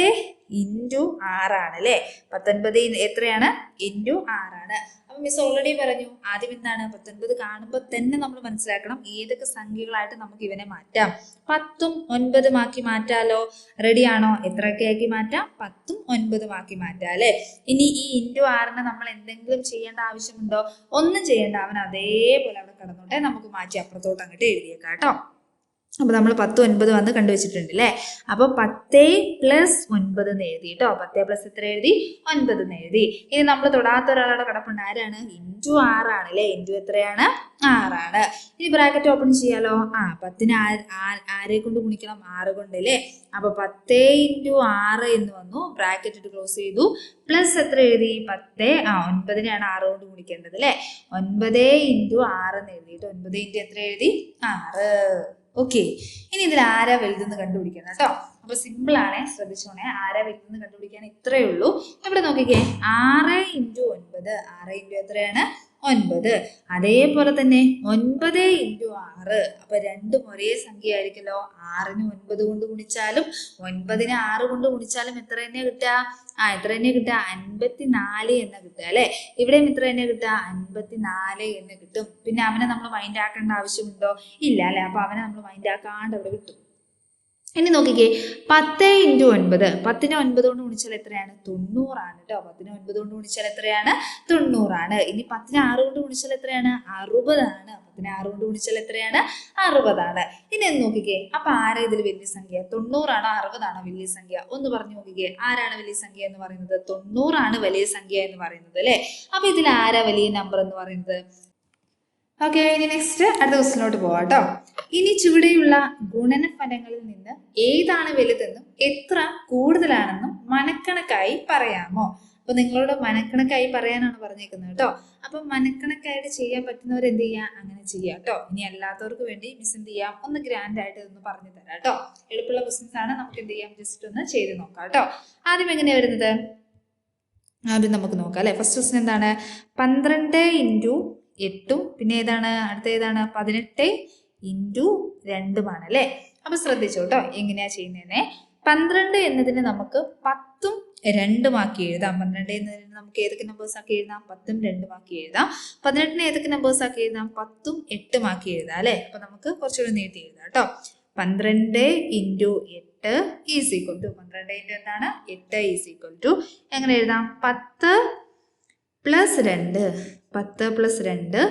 Speaker 1: × 6 ആണ് അല്ലേ. 19 എത്രയാണ്, × 6 ആണ്. അപ്പൊ മിസ് ഓൾറെഡി പറഞ്ഞു, ആദ്യം എന്താണ് 19 കാണുമ്പോൾ തന്നെ നമ്മൾ മനസ്സിലാക്കണം ഏതൊക്കെ സംഖ്യകളായിട്ട് നമുക്ക് ഇവനെ മാറ്റാം. 10ഉം 9ഉം ആക്കി മാറ്റാലോ. റെഡിയാണോ? എത്രയൊക്കെ ആക്കി മാറ്റാം, 10ഉം 9ഉം ആക്കി മാറ്റാം അല്ലെ. ഇനി ഈ × 6നെ നമ്മൾ എന്തെങ്കിലും ചെയ്യേണ്ട ആവശ്യമുണ്ടോ? ഒന്നും ചെയ്യേണ്ട, അവൻ അതേപോലെ അവിടെ കിടന്നോട്ടെ. നമുക്ക് മാറ്റി അപ്പുറത്തോട്ട് അങ്ങോട്ട് എഴുതിയേക്കാം കേട്ടോ. അപ്പൊ നമ്മൾ 10 9 വന്ന് കണ്ടുവച്ചിട്ടുണ്ട് അല്ലേ. അപ്പൊ 10 + 9 എന്ന് എഴുതി കേട്ടോ. 10 + എത്ര എഴുതി, 9 എന്ന് എഴുതി. ഇനി നമ്മൾ തൊടാത്ത ഒരാളുടെ കിടപ്പുണ്ട്, ആരാണ്, × 6 ആണ് അല്ലേ. × എത്രയാണ്, 6 ആണ്. ഇനി ബ്രാക്കറ്റ് ഓപ്പൺ ചെയ്യാലോ. 10നെ ആരെ കൊണ്ട് ഗുണിക്കണം, 6 കൊണ്ട് അല്ലേ. അപ്പൊ 10 × 6 എന്ന് വന്നു, ബ്രാക്കറ്റ് ഇട്ട് ക്ലോസ് ചെയ്തു. പ്ലസ് എത്ര എഴുതി, 10 9നെയാണ് 6 കൊണ്ട് ഗുണിക്കേണ്ടത് അല്ലേ. 9 × 6 എന്ന് എഴുതിയിട്ട് 9 × എത്ര എഴുതി, 6. ഓക്കെ. ഇനി ഇതിൽ ആരാ വലുതെന്ന് കണ്ടുപിടിക്കണം കേട്ടോ. അപ്പൊ സിമ്പിൾ ആണേ, ശ്രദ്ധിച്ചോണേ. ആരാ വലുതെന്ന് കണ്ടുപിടിക്കാൻ ഇത്രയേ ഉള്ളൂ. ഇവിടെ നോക്കിക്കേ, 6 × 9, 6 × എത്രയാണ്, 9. അതേപോലെ തന്നെ 9 × 6. അപ്പൊ രണ്ടും ഒരേ സംഖ്യ ആയിരിക്കല്ലോ. 6ന് 9 കൊണ്ട് ഗുണിച്ചാലും 9നെ 6 കൊണ്ട് ഗുണിച്ചാലും എത്ര തന്നെ കിട്ടുക, എത്ര തന്നെ കിട്ടുക, 54 എന്ന് കിട്ടുക അല്ലെ. ഇവിടെയും എത്ര തന്നെ കിട്ടുക, 54 എന്ന് കിട്ടും. പിന്നെ അവനെ നമ്മൾ മൈൻഡ് ആക്കേണ്ട ആവശ്യമുണ്ടോ, ഇല്ല അല്ലെ. അപ്പൊ അവനെ നമ്മൾ മൈൻഡ് ആക്കാണ്ട് അവിടെ കിട്ടും. ഇനി നോക്കിക്കേ, 10 × 9, 10നെ 9 കൊണ്ട് ഗുണിച്ചാൽ എത്രയാണ്, 90 ആണ് കേട്ടോ. 10നെ 9 കൊണ്ട് ഗുണിച്ചാൽ എത്രയാണ്, 90 ആണ്. ഇനി 10നെ 6 കൊണ്ട് ഗുണിച്ചാൽ എത്രയാണ്, 60 ആണ്. 10നെ 6 കൊണ്ട് ഗുണിച്ചാൽ എത്രയാണ്, 60 ആണ്. ഇനി എന്ന് നോക്കിക്കേ, അപ്പൊ ആരാ ഇതിൽ വലിയ സംഖ്യ, 90 ആണോ 60 ആണോ വലിയ സംഖ്യ, ഒന്ന് പറഞ്ഞു നോക്കിക്കേ. ആരാണ് വലിയ സംഖ്യ എന്ന് പറയുന്നത്, 90 ആണ് വലിയ സംഖ്യ എന്ന് പറയുന്നത് അല്ലെ. അപ്പൊ ഇതിൽ ആരാ വലിയ നമ്പർ എന്ന് പറയുന്നത്. ഓക്കെ, ഇനി നെക്സ്റ്റ് അടുത്ത ക്വസ്റ്റിനോട്ട് പോവാം കേട്ടോ. ഇനി ചുവടെയുള്ള ഗുണനഫലങ്ങളിൽ നിന്ന് ഏതാണ് വലുതെന്നും എത്ര കൂടുതലാണെന്നും മനക്കണക്കായി പറയാമോ. അപ്പൊ നിങ്ങളോട് മനക്കണക്കായി പറയാനാണ് പറഞ്ഞേക്കുന്നത് കേട്ടോ. അപ്പൊ മനക്കണക്കായിട്ട് ചെയ്യാൻ പറ്റുന്നവർ എന്ത് ചെയ്യാം, അങ്ങനെ ചെയ്യാം കേട്ടോ. ഇനി അല്ലാത്തവർക്ക് വേണ്ടി മിസ് എന്ത് ചെയ്യാം, ഒന്ന് ഗ്രാൻഡ് ആയിട്ട് ഇതൊന്ന് പറഞ്ഞു തരാം കേട്ടോ. എളുപ്പമുള്ള ക്വസ്റ്റ്യൻസ് ആണ്, നമുക്ക് എന്ത് ചെയ്യാം, ജസ്റ്റ് ഒന്ന് ചെയ്ത് നോക്കാം കേട്ടോ. ആദ്യം എങ്ങനെയാ വരുന്നത്, ആദ്യം നമുക്ക് നോക്കാം അല്ലെ. ഫസ്റ്റ് ക്വസ്റ്റ്യൻ എന്താണ്, 12 × 8ഉം പിന്നെ ഏതാണ്, അടുത്ത ഏതാണ്, 18 × 2ഉം ആണ് അല്ലെ. അപ്പൊ ശ്രദ്ധിച്ചോ കേട്ടോ എങ്ങനെയാ ചെയ്യുന്നതെന്നെ. 12 എന്നതിന് നമുക്ക് 10ഉം 2ഉം ആക്കി എഴുതാം. 12 എന്നതിന് നമുക്ക് ഏതൊക്കെ നമ്പേഴ്സ് ആക്കി എഴുതാം, 10ഉം 2ഉം ആക്കി എഴുതാം. 18നെ ഏതൊക്കെ നമ്പേഴ്സ് ആക്കി എഴുതാം, 10ഉം 8ഉം ആക്കി എഴുതാം അല്ലെ. അപ്പൊ നമുക്ക് കുറച്ചുകൂടി നീട്ടി എഴുതാം കേട്ടോ. 12 × 8 ഈസ് ഈക്വൽ ടു 12 × എന്താണ്, 8 ഈസ് ഈക്വൽ ടു എങ്ങനെ എഴുതാം, 10 + 2, 10 + 2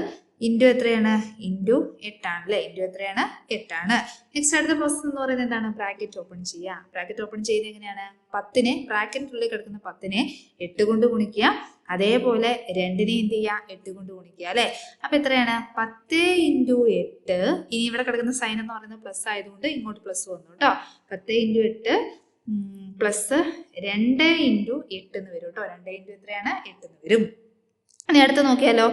Speaker 1: ഇൻറ്റു എത്രയാണ്, ഇൻറ്റു 8 ആണ് അല്ലേ. ഇൻറ്റു എത്രയാണ്, 8 ആണ്. നെക്സ്റ്റ് അടുത്ത പ്രോസസ് എന്ന് പറയുന്നത് എന്താണ്, ബ്രാക്കറ്റ് ഓപ്പൺ ചെയ്യുക. ബ്രാക്കറ്റ് ഓപ്പൺ ചെയ്യുന്നത് എങ്ങനെയാണ്, 10നെ ബ്രാക്കറ്റിനുള്ളിൽ കിടക്കുന്ന 10നെ 8 കൊണ്ട് ഗുണിക്കുക. അതേപോലെ 2നെ എന്ത് ചെയ്യുക, 8 കൊണ്ട് ഗുണിക്കുക അല്ലെ. അപ്പൊ എത്രയാണ്, 10 × 8. ഇനി ഇവിടെ കിടക്കുന്ന സൈൻ എന്ന് പറയുന്നത് പ്ലസ് ആയതുകൊണ്ട് ഇങ്ങോട്ട് പ്ലസ് വന്നു കേട്ടോ. 10 × 8 പ്ലസ് 2 × 8 എന്ന് വരും കേട്ടോ. 2 × എത്രയാണ്, 8 എന്ന് വരും. ഇനി അടുത്ത് നോക്കിയാലോ,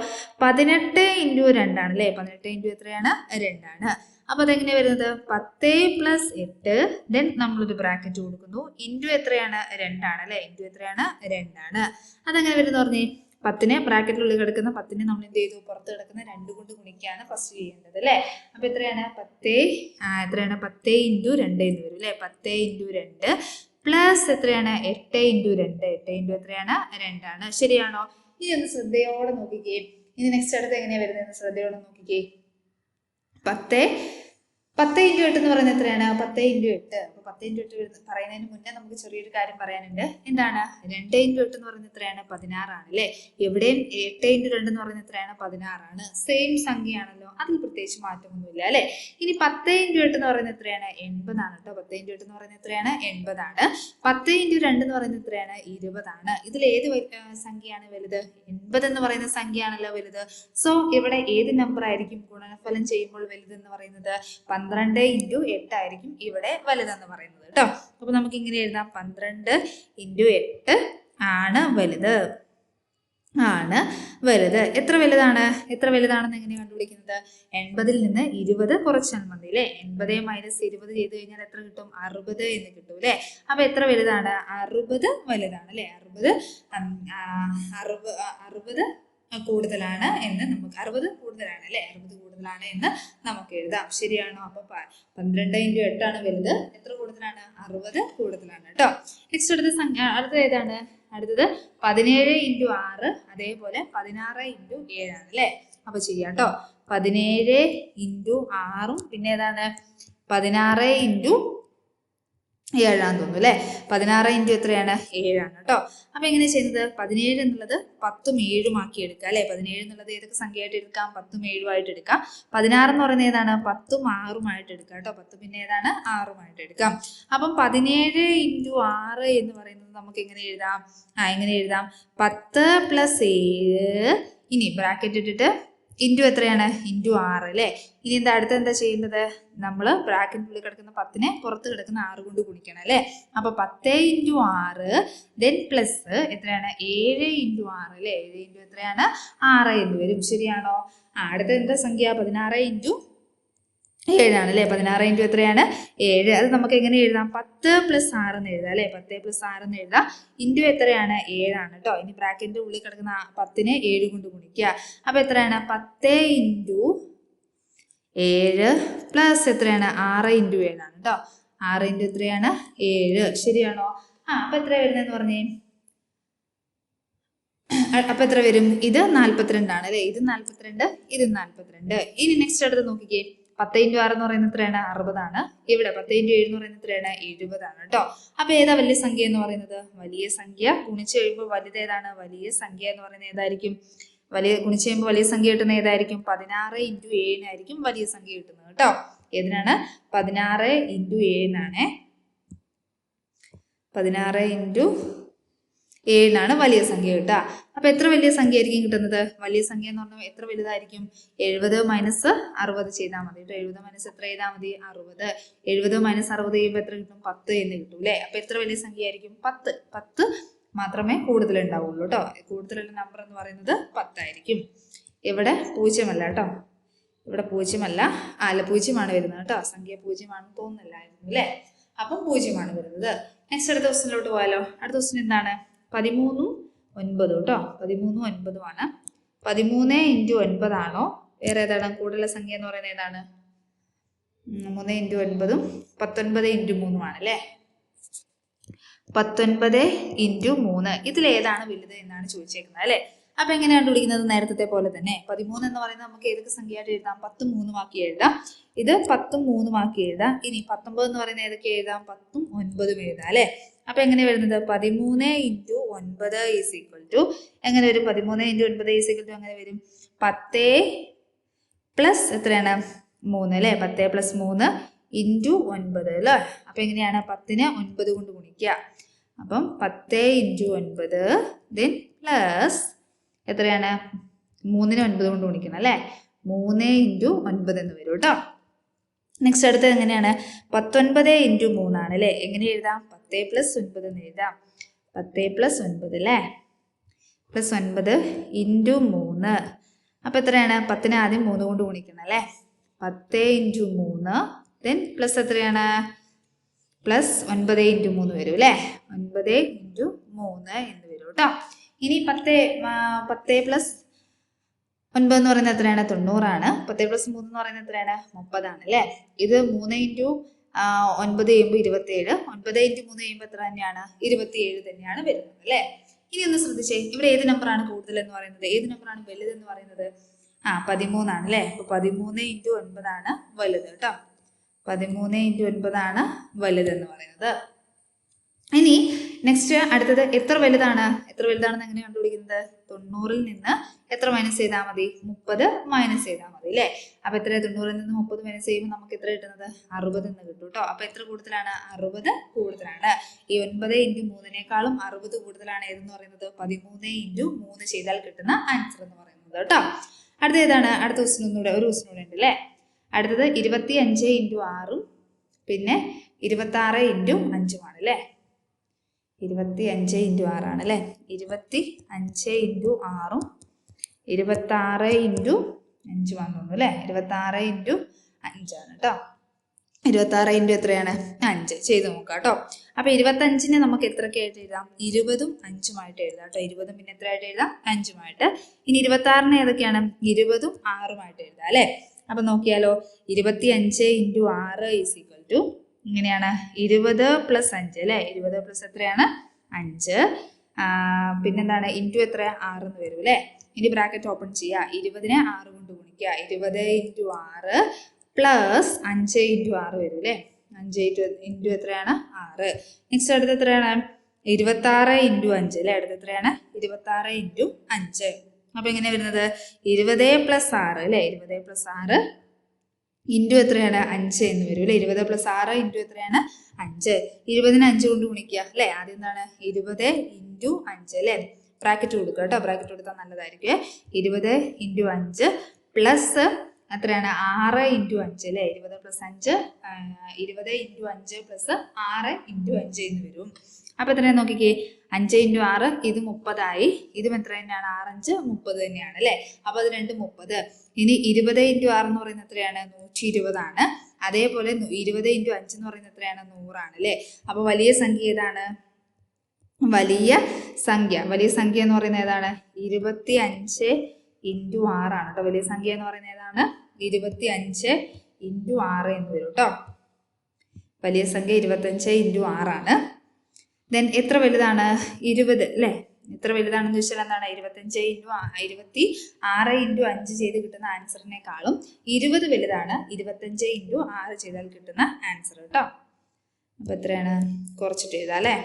Speaker 1: 18 × 2 ആണ് അല്ലേ. 18 × എത്രയാണ്, 2 ആണ്. അപ്പൊ അതെങ്ങനെ വരുന്നത്, 10 + 8 ദെൻ നമ്മളൊരു ബ്രാക്കറ്റ് കൊടുക്കുന്നു. ഇൻറ്റു എത്രയാണ്, 2 ആണ് അല്ലെ. ഇൻറ്റു എത്രയാണ്, 2 ആണ്. അതെങ്ങനെ വരുന്ന പറഞ്ഞേ, 10നെ ബ്രാക്കറ്റിനുള്ളിൽ കിടക്കുന്ന 10നെ നമ്മൾ എന്ത് ചെയ്തു, പുറത്ത് കിടക്കുന്ന 2 കൊണ്ട് ഗുണിക്കുകയാണ് ഫസ്റ്റ് ചെയ്യേണ്ടത് അല്ലേ. അപ്പൊ എത്രയാണ് 10 എത്രയാണ് 10 ഇൻറ്റു 2 എന്ന് വരും അല്ലേ. 10 ഇൻറ്റു 2 പ്ലസ് എത്രയാണ് 8 ഇൻറ്റു 2, 8 ഇൻറ്റു എത്രയാണ് 2 ആണ്. ശരിയാണോ? ഇനി ഒന്ന് ശ്രദ്ധയോടെ നോക്കിക്കേ. ഇനി നെക്സ്റ്റ് അടുത്ത് എങ്ങനെയാ വരുന്നത് ശ്രദ്ധയോടെ നോക്കിക്കേ. 10 ഇൻറ്റു 8 എന്ന് പറയുന്നത് എത്രയാണ് 10 ഇൻറ്റു 8. അപ്പൊ 10 ഇൻറ്റു 8 പറയുന്നതിന് മുന്നേ നമുക്ക് ചെറിയൊരു കാര്യം പറയാനുണ്ട്. എന്താണ് 2 ഇൻറ്റു 8 എന്ന് പറയുന്നത് എത്രയാണ് 16 ആണ് അല്ലേ. എവിടെയും 8 ഇൻറ്റു 2 എന്ന് പറയുന്നത് എത്രയാണ് 16 ആണ്. സെയിം സംഖ്യയാണല്ലോ, അതിൽ പ്രത്യേകിച്ച് മാറ്റമൊന്നുമില്ല അല്ലെ. ഇനി 10 ഇൻറ്റു 8 എന്ന് പറയുന്നത് എത്രയാണ് 80 ആണ് കേട്ടോ. 10 ഇൻറ്റു 8 എന്ന് പറയുന്നത് എത്രയാണ് 80 ആണ്. 10 ഇൻറ്റു 2 എന്ന് പറയുന്നത് എത്രയാണ് 20 ആണ്. ഇതിൽ ഏത് സംഖ്യയാണ് വലുത്? 80 എന്ന് പറയുന്ന സംഖ്യയാണല്ലോ വലുത്. സോ ഇവിടെ ഏത് നമ്പർ ആയിരിക്കും ഗുണനഫലം ചെയ്യുമ്പോൾ വലുത് എന്ന് പറയുന്നത്? 12 ഇൻറ്റു 8 ആയിരിക്കും ഇവിടെ വലുതെന്ന് പറയുന്നത് കേട്ടോ. അപ്പൊ നമുക്ക് ഇങ്ങനെ എഴുതാം, 12 ഇൻറ്റു 8 ആണ് വലുത്, ആണ് വലുത്. എത്ര വലുതാണ്? എത്ര വലുതാണെന്ന് എങ്ങനെയാണ് കണ്ടുപിടിക്കുന്നത്? 80ൽ നിന്ന് 20 കുറച്ചാൽ മതി അല്ലേ. 80 മൈനസ് 20 ചെയ്ത് കഴിഞ്ഞാൽ എത്ര കിട്ടും? 60 എന്ന് കിട്ടും അല്ലേ. അപ്പൊ എത്ര വലുതാണ്? 60 വലുതാണ് അല്ലേ. 60 കൂടുതലാണ് എന്ന് നമുക്ക് 60 കൂടുതലാണ് അല്ലെ. 60 കൂടുതലാണ് എന്ന് നമുക്ക് എഴുതാം. ശരിയാണോ? അപ്പൊ 12 ഇൻറ്റു 8 ആണ് വലുത്. എത്ര കൂടുതലാണ്? 60 കൂടുതലാണ് കേട്ടോ. നെക്സ്റ്റ് അടുത്തത് ഏതാണ്? അടുത്തത് 17 ഇൻറ്റു 6 അതേപോലെ 16 ഇൻറ്റു 7 ആണ് അല്ലെ. അപ്പൊ ചെയ്യാം കേട്ടോ. 17 ഇൻറ്റു 6 പിന്നെ ഏതാണ് 16 ഇൻറ്റു 7 ആണെന്ന് തോന്നുന്നു അല്ലെ. 16 ഇൻറ്റു എത്രയാണ് 7 ആണ് കേട്ടോ. അപ്പൊ എങ്ങനെ ചെയ്യുന്നത്? 17 എന്നുള്ളത് 10ഉം 7ഉം ആക്കി എടുക്കുക അല്ലെ. 17 എന്നുള്ളത് ഏതൊക്കെ സംഖ്യയായിട്ട് എടുക്കാം? 10ഉം 7ഉം ആയിട്ട് എടുക്കാം. 16 എന്ന് പറയുന്നത് ഏതാണ്? 10ഉം 6ഉം ആയിട്ട് എടുക്കാം കേട്ടോ. 10 പിന്നെ ഏതാണ്? 6ഉം ആയിട്ട് എടുക്കാം. അപ്പം 17 ഇൻറ്റു 6 എന്ന് പറയുന്നത് നമുക്ക് എങ്ങനെ എഴുതാം? എങ്ങനെ എഴുതാം? 10 പ്ലസ് 7 ഇനി ബ്രാക്കറ്റ് ഇട്ടിട്ട് ഇൻറ്റു എത്രയാണ്? ഇൻറ്റു 6 അല്ലേ. ഇനി എന്താ അടുത്ത എന്താ ചെയ്യേണ്ടത്? നമ്മൾ ബ്രാക്കറ്റിനുള്ളിൽ കിടക്കുന്ന 10നെ പുറത്ത് കിടക്കുന്ന 6 കൊണ്ട് ഗുണിക്കണം അല്ലേ. അപ്പൊ 10 ഇൻറ്റു 6 ദെൻ പ്ലസ് എത്രയാണ്? 7 ഇൻറ്റു 6 അല്ലേ. 7 ഇൻറ്റു എത്രയാണ്? 6 എന്ന് വരും. ശരിയാണോ? അടുത്ത എന്താ സംഖ്യ? 16 ഇൻറ്റു 7 ആണ് അല്ലേ. 16 ഇൻറ്റു എത്രയാണ്? 7. അത് നമുക്ക് എങ്ങനെ എഴുതാം? 10 പ്ലസ് 6 എന്ന് എഴുതാം അല്ലേ. 10 പ്ലസ് 6 എന്ന് എഴുതാം. ഇൻറ്റു എത്രയാണ്? 7 ആണ് കേട്ടോ. ഇനി ബ്രാക്കറ്റിന്റെ ഉള്ളിൽ കിടക്കുന്ന 10നെ 7 കൊണ്ട് ഗുണിക്കുക. അപ്പൊ എത്രയാണ്? 10 ഇൻറ്റു 7 പ്ലസ് എത്രയാണ്? 6 ഇൻറ്റു 7 ആണ് കേട്ടോ. 6 ഇൻറ്റു എത്രയാണ്? 7. ശരിയാണോ? അപ്പൊ എത്ര വരുന്നതെന്ന് പറഞ്ഞേ. അപ്പൊ എത്ര വരും? ഇത് 42 ആണ് അല്ലെ. ഇത് 42, ഇത് 42. ഇനി നെക്സ്റ്റ് അടുത്ത് നോക്കിക്കേ. 10 ഇൻറ്റു 6 എന്ന് പറയുന്നത് എത്രയാണ്? 60 ആണ്. ഇവിടെ 10 ഇൻറ്റു 7 എന്ന് പറയുന്നത് എത്രയാണ്? 70 ആണ് കേട്ടോ. അപ്പൊ ഏതാ വലിയ സംഖ്യ എന്ന് പറയുന്നത്? വലിയ സംഖ്യ ഗുണിച്ച് കഴിയുമ്പോൾ വലുത് ഏതാണ്? വലിയ സംഖ്യ എന്ന് പറയുന്നത് ഏതായിരിക്കും? ഗുണിച്ച് കഴിയുമ്പോൾ വലിയ സംഖ്യ കിട്ടുന്ന ഏതായിരിക്കും? 16 ഇൻറ്റു 7 ആയിരിക്കും വലിയ സംഖ്യ കിട്ടുന്നത് കേട്ടോ. ഏതിനാണ്? 16 ഇൻറ്റു 7 16 ഇൻറ്റു 7 വലിയ സംഖ്യ കിട്ടുക. അപ്പൊ എത്ര വലിയ സംഖ്യ ആയിരിക്കും കിട്ടുന്നത്? വലിയ സംഖ്യ എന്ന് പറഞ്ഞാൽ എത്ര വലുതായിരിക്കും? 70 മൈനസ് 60 ചെയ്താൽ മതി കേട്ടോ. 70 മൈനസ് എത്ര ചെയ്താൽ മതി? 60. 70 മൈനസ് 60 ചെയ്യുമ്പോൾ എത്ര കിട്ടും? 10 എന്ന് കിട്ടും അല്ലെ. അപ്പൊ എത്ര വലിയ സംഖ്യ ആയിരിക്കും? 10. 10 മാത്രമേ കൂടുതൽ ഉണ്ടാവുള്ളൂ കേട്ടോ. കൂടുതലുള്ള നമ്പർ എന്ന് പറയുന്നത് 10 ആയിരിക്കും. ഇവിടെ പൂജ്യമല്ല കേട്ടോ. ഇവിടെ പൂജ്യമല്ല, അല്ല പൂജ്യമാണ് വരുന്നത് കേട്ടോ. സംഖ്യ പൂജ്യമാണെന്ന് തോന്നുന്നില്ലായിരുന്നു അല്ലേ. അപ്പം പൂജ്യമാണ് വരുന്നത്. നെക്സ്റ്റ് അടുത്ത ക്വസ്റ്റിനിലോട്ട് പോയാലോ. അടുത്ത ക്വസ്റ്റ്യൻ എന്താണ്? 13 9 കേട്ടോ. 13 9 ആണ്. 13 ഇൻറ്റു 9 ആണോ? വേറെ ഏതാണ് കൂടുതലുള്ള സംഖ്യ എന്ന് പറയുന്നത്? ഏതാണ്? 3 ഇൻറ്റു 9ഉം 19 ഇൻറ്റു 3ഉം ആണ് അല്ലേ. 19 ഇൻറ്റു 3 ഇതിലേതാണ് വലുത് എന്നാണ് ചോദിച്ചേക്കുന്നത് അല്ലേ. അപ്പൊ എങ്ങനെയാണ് കണ്ടുപിടിക്കുന്നത്? നേരത്തെ പോലെ തന്നെ 13 എന്ന് പറയുന്നത് നമുക്ക് ഏതൊക്കെ സംഖ്യയായിട്ട് എഴുതാം? 10ഉം 3ഉം ആക്കി എഴുതാം. ഇത് 10ഉം 3ഉം ആക്കി എഴുതാം. ഇനി 19 എന്ന് പറയുന്നത് ഏതൊക്കെ എഴുതാം? 10ഉം 9ഉം എഴുതാം അല്ലെ. അപ്പൊ എങ്ങനെ വരുന്നത്? 13 ഇൻറ്റു 9 ഈസ് ഈക്വൽ ടു എങ്ങനെ വരും? 13 ഇൻറ്റു 9 ഈസ് ഈക്വൽ ടു എങ്ങനെ വരും? 10 പ്ലസ് എത്രയാണ്? 3 അല്ലെ. 10 പ്ലസ് 3 ഇൻറ്റു 9 അല്ലേ. അപ്പൊ എങ്ങനെയാണ്? 10നെ 9 കൊണ്ട് ഗുണിക്കുക. അപ്പം 10 ഇൻറ്റു 9 ദെൻ പ്ലസ് എത്രയാണ്? 3നെ 9 കൊണ്ട് ഗുണിക്കണം അല്ലേ. 3 ഇൻറ്റു 9 എന്ന് വരും കേട്ടോ. നെക്സ്റ്റ് അടുത്തത് എങ്ങനെയാണ്? 19 ഇൻറ്റു 3 ആണ് അല്ലേ. എങ്ങനെ എഴുതാം? 10 പ്ലസ് 9 എന്ന് എഴുതാം. 10 പ്ലസ് 9 അല്ലേ. Plus 9 into 3. അപ്പൊ എത്രയാണ്? 10നെ ആദ്യം 3 കൊണ്ട് ഗുണിക്കണം അല്ലേ. 10 ഇൻറ്റു 3 ദെൻ പ്ലസ് എത്രയാണ്? പ്ലസ് 9 ഇൻറ്റു 3 വരും അല്ലേ. 9 ഇൻറ്റു 3 എന്ന് വരും കേട്ടോ. ഇനി 10 പ്ലസ് 9 എന്ന് പറയുന്നത് എത്രയാണ്? 90 10 പ്ലസ് 3 എന്ന് പറയുന്നത് എത്രയാണ്? 30 അല്ലേ? ഇത് 3 ഇൻറ്റു 9 ചെയ്യുമ്പോൾ 27, 9 ഇൻറ്റു 3 ചെയ്യുമ്പോൾ എത്ര തന്നെയാണ്? 27 തന്നെയാണ് വരുന്നത് അല്ലേ? ഇനി ഒന്ന് ശ്രദ്ധിച്ചേ, ഇവിടെ ഏത് നമ്പറാണ് കൂടുതൽ എന്ന് പറയുന്നത്, ഏത് നമ്പറാണ് വലുത് എന്ന് പറയുന്നത്? 13 അല്ലേ? അപ്പൊ 13 ഇൻറ്റു 9 വലുത് കേട്ടോ. 13 ഇൻറ്റു 9 വലുത് എന്ന് പറയുന്നത്. ഇനി നെക്സ്റ്റ് അടുത്തത് എത്ര വലുതാണ്? എത്ര വലുതാണെന്ന് എങ്ങനെ കണ്ടുപിടിക്കുന്നത്? 90-ൽ നിന്ന് എത്ര മൈനസ് ചെയ്താൽ മതി? 30 മൈനസ് ചെയ്താൽ മതി അല്ലേ? അപ്പൊ എത്ര? 90-ൽ നിന്ന് 30 മൈനസ് ചെയ്യുമ്പോൾ നമുക്ക് എത്ര കിട്ടുന്നത്? 60 എന്ന് കിട്ടും കേട്ടോ. അപ്പൊ എത്ര കൂടുതലാണ്? 60 കൂടുതലാണ്. ഈ 9 ഇൻറ്റു 3-നേക്കാളും 60 കൂടുതലാണ് ഏതെന്ന് പറയുന്നത്? 13 ഇൻറ്റു 3 ചെയ്താൽ കിട്ടുന്ന ആൻസർ എന്ന് പറയുന്നത് കേട്ടോ. അടുത്ത ഏതാണ്? അടുത്ത ക്വസ്റ്റ്യൻ ഒരു ക്വസ്റ്റ്യൻ കൂടെ ഉണ്ട് അല്ലേ? അടുത്തത് 25 ഇൻറ്റു 6 പിന്നെ 26 ഇൻറ്റു 5 അല്ലേ? 25 ഇൻറ്റു 6 അല്ലേ? 25 ഇൻറ്റു 6 26 ഇൻറ്റു 5 തോന്നുന്നു അല്ലേ? 26 ഇൻറ്റു 5 കേട്ടോ. 26 ഇൻറ്റു എത്രയാണ്? 5 ചെയ്ത് നോക്കാം കേട്ടോ. അപ്പൊ 25-നെ നമുക്ക് എത്രയൊക്കെ ആയിട്ട് എഴുതാം? 20ഉം 5ഉമായിട്ട് എഴുതാം കേട്ടോ. 20ഉം പിന്നെ എത്ര ആയിട്ട് എഴുതാം? 5ഉമായിട്ട്. ഇനി 26-നെ ഏതൊക്കെയാണ്? 20ഉം 6ഉമായിട്ട് എഴുതാം അല്ലേ? അപ്പൊ നോക്കിയാലോ, 25 ഇൻറ്റു 6 ഈസ് ഈക്വൽ ടു ഇങ്ങനെയാണ് 20 പ്ലസ് 5 അല്ലേ? 20 പ്ലസ് എത്രയാണ്? 5. പിന്നെന്താണ്? ഇൻറ്റു എത്ര? 6 എന്ന് വരും അല്ലേ? ഇനി ബ്രാക്കറ്റ് ഓപ്പൺ ചെയ്യുക. 20-നെ 6 കൊണ്ട് ഗുണിക്കുക. 20 ഇൻറ്റു 6 പ്ലസ് 5 ഇൻറ്റു 6 വരും അല്ലേ? 5 ഇൻറ്റു എത്രയാണ്? 6. നെക്സ്റ്റ് അടുത്ത് എത്രയാണ്? 26 ഇൻറ്റു 5 അല്ലേ? അടുത്ത് എത്രയാണ്? 26 ഇൻറ്റു 5. അപ്പൊ എങ്ങനെയാ വരുന്നത്? 20 പ്ലസ് 6 അല്ലേ? 20 പ്ലസ് 6 ഇൻറ്റു എത്രയാണ്? 5 എന്ന് വരും അല്ലേ? 20 പ്ലസ് 6 ഇൻറ്റു എത്രയാണ്? 5. 20-നെ 5 കൊണ്ട് ഗുണിക്കുക അല്ലേ? ആദ്യം എന്താണ്? 20 ഇൻറ്റു 5 അല്ലേ? ബ്രാക്കറ്റ് കൊടുക്കുക കേട്ടോ. ബ്രാക്കറ്റ് കൊടുത്താൽ നല്ലതായിരിക്കും. 20 ഇൻറ്റു 5 പ്ലസ് എത്രയാണ്? 6 ഇൻറ്റു 5 അല്ലേ? 20 പ്ലസ് 5 20 ഇൻറ്റു 5 പ്ലസ് 6 ഇൻറ്റു 5 എന്ന് വരും. അപ്പൊ എത്രയാണ് നോക്കിക്കേ? 5 ഇൻറ്റു 6 ഇത് 30 ഇതും എത്ര തന്നെയാണ്? 6 5 30 തന്നെയാണ് അല്ലേ? അപ്പൊ അത് രണ്ടും 30. ഇനി 20 ഇൻറ്റു 6 എന്ന് പറയുന്നത് എത്രയാണ്? 120 അതേപോലെ 20 ഇൻറ്റു 5 എന്ന് പറയുന്നത് എത്രയാണ്? 100 അല്ലേ? അപ്പൊ വലിയ സംഖ്യ ഏതാണ്? വലിയ സംഖ്യ എന്ന് പറയുന്നത് ഏതാണ്? 25 ഇൻറ്റു 6 കേട്ടോ. വലിയ സംഖ്യ എന്ന് പറയുന്നത് ഏതാണ്? 25 ഇൻറ്റു 6 എന്ന് വരും കേട്ടോ. വലിയ സംഖ്യ 25 ഇൻറ്റു 6. ദെൻ എത്ര വലുതാണ്? 20 അല്ലേ? എത്ര വലുതാണെന്ന് ചോദിച്ചാൽ എന്താണ്? 26 ഇൻറ്റു 5 ചെയ്ത് കിട്ടുന്ന ആൻസറിനേക്കാളും 20 വലുതാണ്. 25 ഇൻറ്റു 6 ചെയ്താൽ കിട്ടുന്ന ആൻസർ കേട്ടോ. അപ്പൊ എത്രയാണ്? കുറച്ചിട്ട് എഴുതാം അല്ലേ?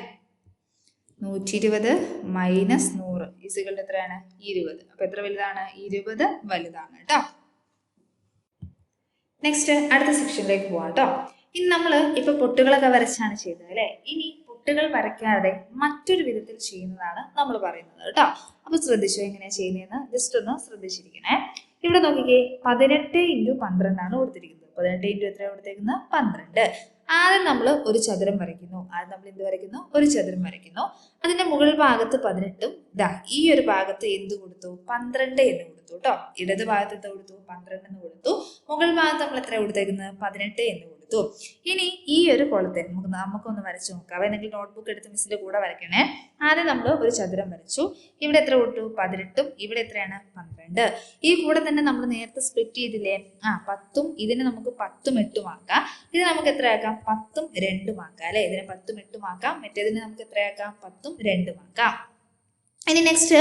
Speaker 1: 120 മൈനസ് 100 ഈസിക്വൽ ടു എത്രയാണ്? 20. അപ്പൊ എത്ര വലുതാണ്? 20 വലുതാണ് കേട്ടോ. നെക്സ്റ്റ് അടുത്ത സെക്ഷനിലേക്ക് പോവാം കേട്ടോ. ഇനി നമ്മൾ ഇപ്പൊ പൊട്ടുകളൊക്കെ വരച്ചാണ് ചെയ്തത് അല്ലെ? ഇനി പൊട്ടുകൾ വരയ്ക്കാതെ മറ്റൊരു വിധത്തിൽ ചെയ്യുന്നതാണ് നമ്മൾ പറയുന്നത് കേട്ടോ. അപ്പൊ ശ്രദ്ധിച്ചോ എങ്ങനെയാ ചെയ്യുന്നതെന്ന് ജസ്റ്റ് ഒന്ന് ശ്രദ്ധിച്ചിരിക്കണേ. ഇവിടെ നോക്കിക്കേ, 18 ഇൻറ്റു 12 കൊടുത്തിരിക്കുന്നത്. 18 ഇൻറ്റു എത്ര കൊടുത്തേക്കുന്നത്? 12. ആദ്യം നമ്മൾ ഒരു ചതുരം വരയ്ക്കുന്നു. ഒരു ചതുരം വരയ്ക്കുന്നു. അതിന്റെ മുകൾ ഭാഗത്ത് 18ഉം ഈ ഒരു ഭാഗത്ത് എന്ത് കൊടുത്തു? 12 എന്ന് കൊടുത്തു കേട്ടോ. ഇടത് ഭാഗത്ത് എന്ത് കൊടുത്തു? 12 എന്ന് കൊടുത്തു. മുകൾ ഭാഗത്ത് നമ്മൾ എത്ര കൊടുത്തേക്കുന്നത്? 18 എന്ന് കൊടുത്തു. ഇനി ഈ ഒരു കോളത്തെ നമുക്കൊന്ന് വരച്ചു നോക്കാം. നിങ്ങൾ നോട്ട്ബുക്ക് എടുത്ത് മിസ്സിന്റെ കൂടെ വരയ്ക്കണേ. ആദ്യം നമ്മൾ ഒരു ചതുരം വരച്ചു. ഇവിടെ എത്ര കൊടുത്തു? 18ഉം ഇവിടെ എത്രയാണ്? 12. ഈ കൂടെ തന്നെ നമ്മൾ നേരത്തെ സ്പ്ലിറ്റ് ചെയ്തില്ലേ? 10ഉം ഇതിനെ നമുക്ക് 10ഉം 8ഉം ആക്കാം. ഇത് നമുക്ക് എത്രയാക്കാം? 10ഉം 2ഉം ആക്കാം അല്ലെ? ഇതിനെ 10ഉം 8ഉം ആക്കാം. മറ്റേതിനെ നമുക്ക് എത്രയാക്കാം? 10ഉം 2ഉം ആക്കാം. ഇനി നെക്സ്റ്റ്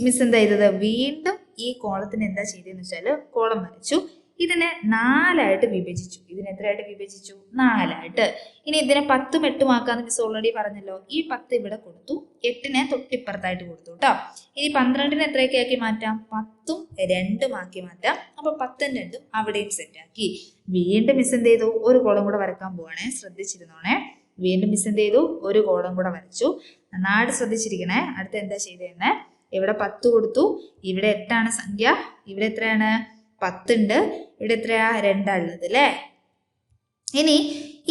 Speaker 1: മിസ് എന്താ ചെയ്തത്? വീണ്ടും ഈ കോളത്തിന് എന്താ ചെയ്തതെന്ന് വെച്ചാൽ കോളം വരച്ചു. ഇതിനെ 4ആയിട്ട് വിഭജിച്ചു. ഇതിനെ എത്രയായിട്ട് വിഭജിച്ചു? 4ആയിട്ട്. ഇനി ഇതിനെ 10ഉം 8ഉം ആക്കാന്ന് മിസ് ഓൾറെഡി പറഞ്ഞല്ലോ. ഈ 10 ഇവിടെ കൊടുത്തു, 8നെ തൊട്ടിപ്പുറത്തായിട്ട് കൊടുത്തു കേട്ടോ. ഇനി 12നെ എത്രയൊക്കെ ആക്കി മാറ്റാം? 10ഉം 2ഉം ആക്കി മാറ്റാം. അപ്പൊ 10ഉം 2ഉം അവിടെയും സെറ്റ് ആക്കി. വീണ്ടും മിസ് എന്ത് ചെയ്തു? ഒരു കോളം കൂടെ വരക്കാൻ പോവാണേ, ശ്രദ്ധിച്ചിരുന്നോണേ. വീണ്ടും മിസ് എന്ത് ചെയ്തു? ഒരു കോളം കൂടെ വരച്ചു. നന്നായിട്ട് ശ്രദ്ധിച്ചിരിക്കണേ. അടുത്ത എന്താ ചെയ്തതെന്ന്? ഇവിടെ 10 കൊടുത്തു, ഇവിടെ 8ആണ് സംഖ്യ, ഇവിടെ എത്രയാണ്? 10 ഉണ്ട്, ഇവിടെ എത്രയാ? 2 ഉള്ളത് അല്ലേ? ഇനി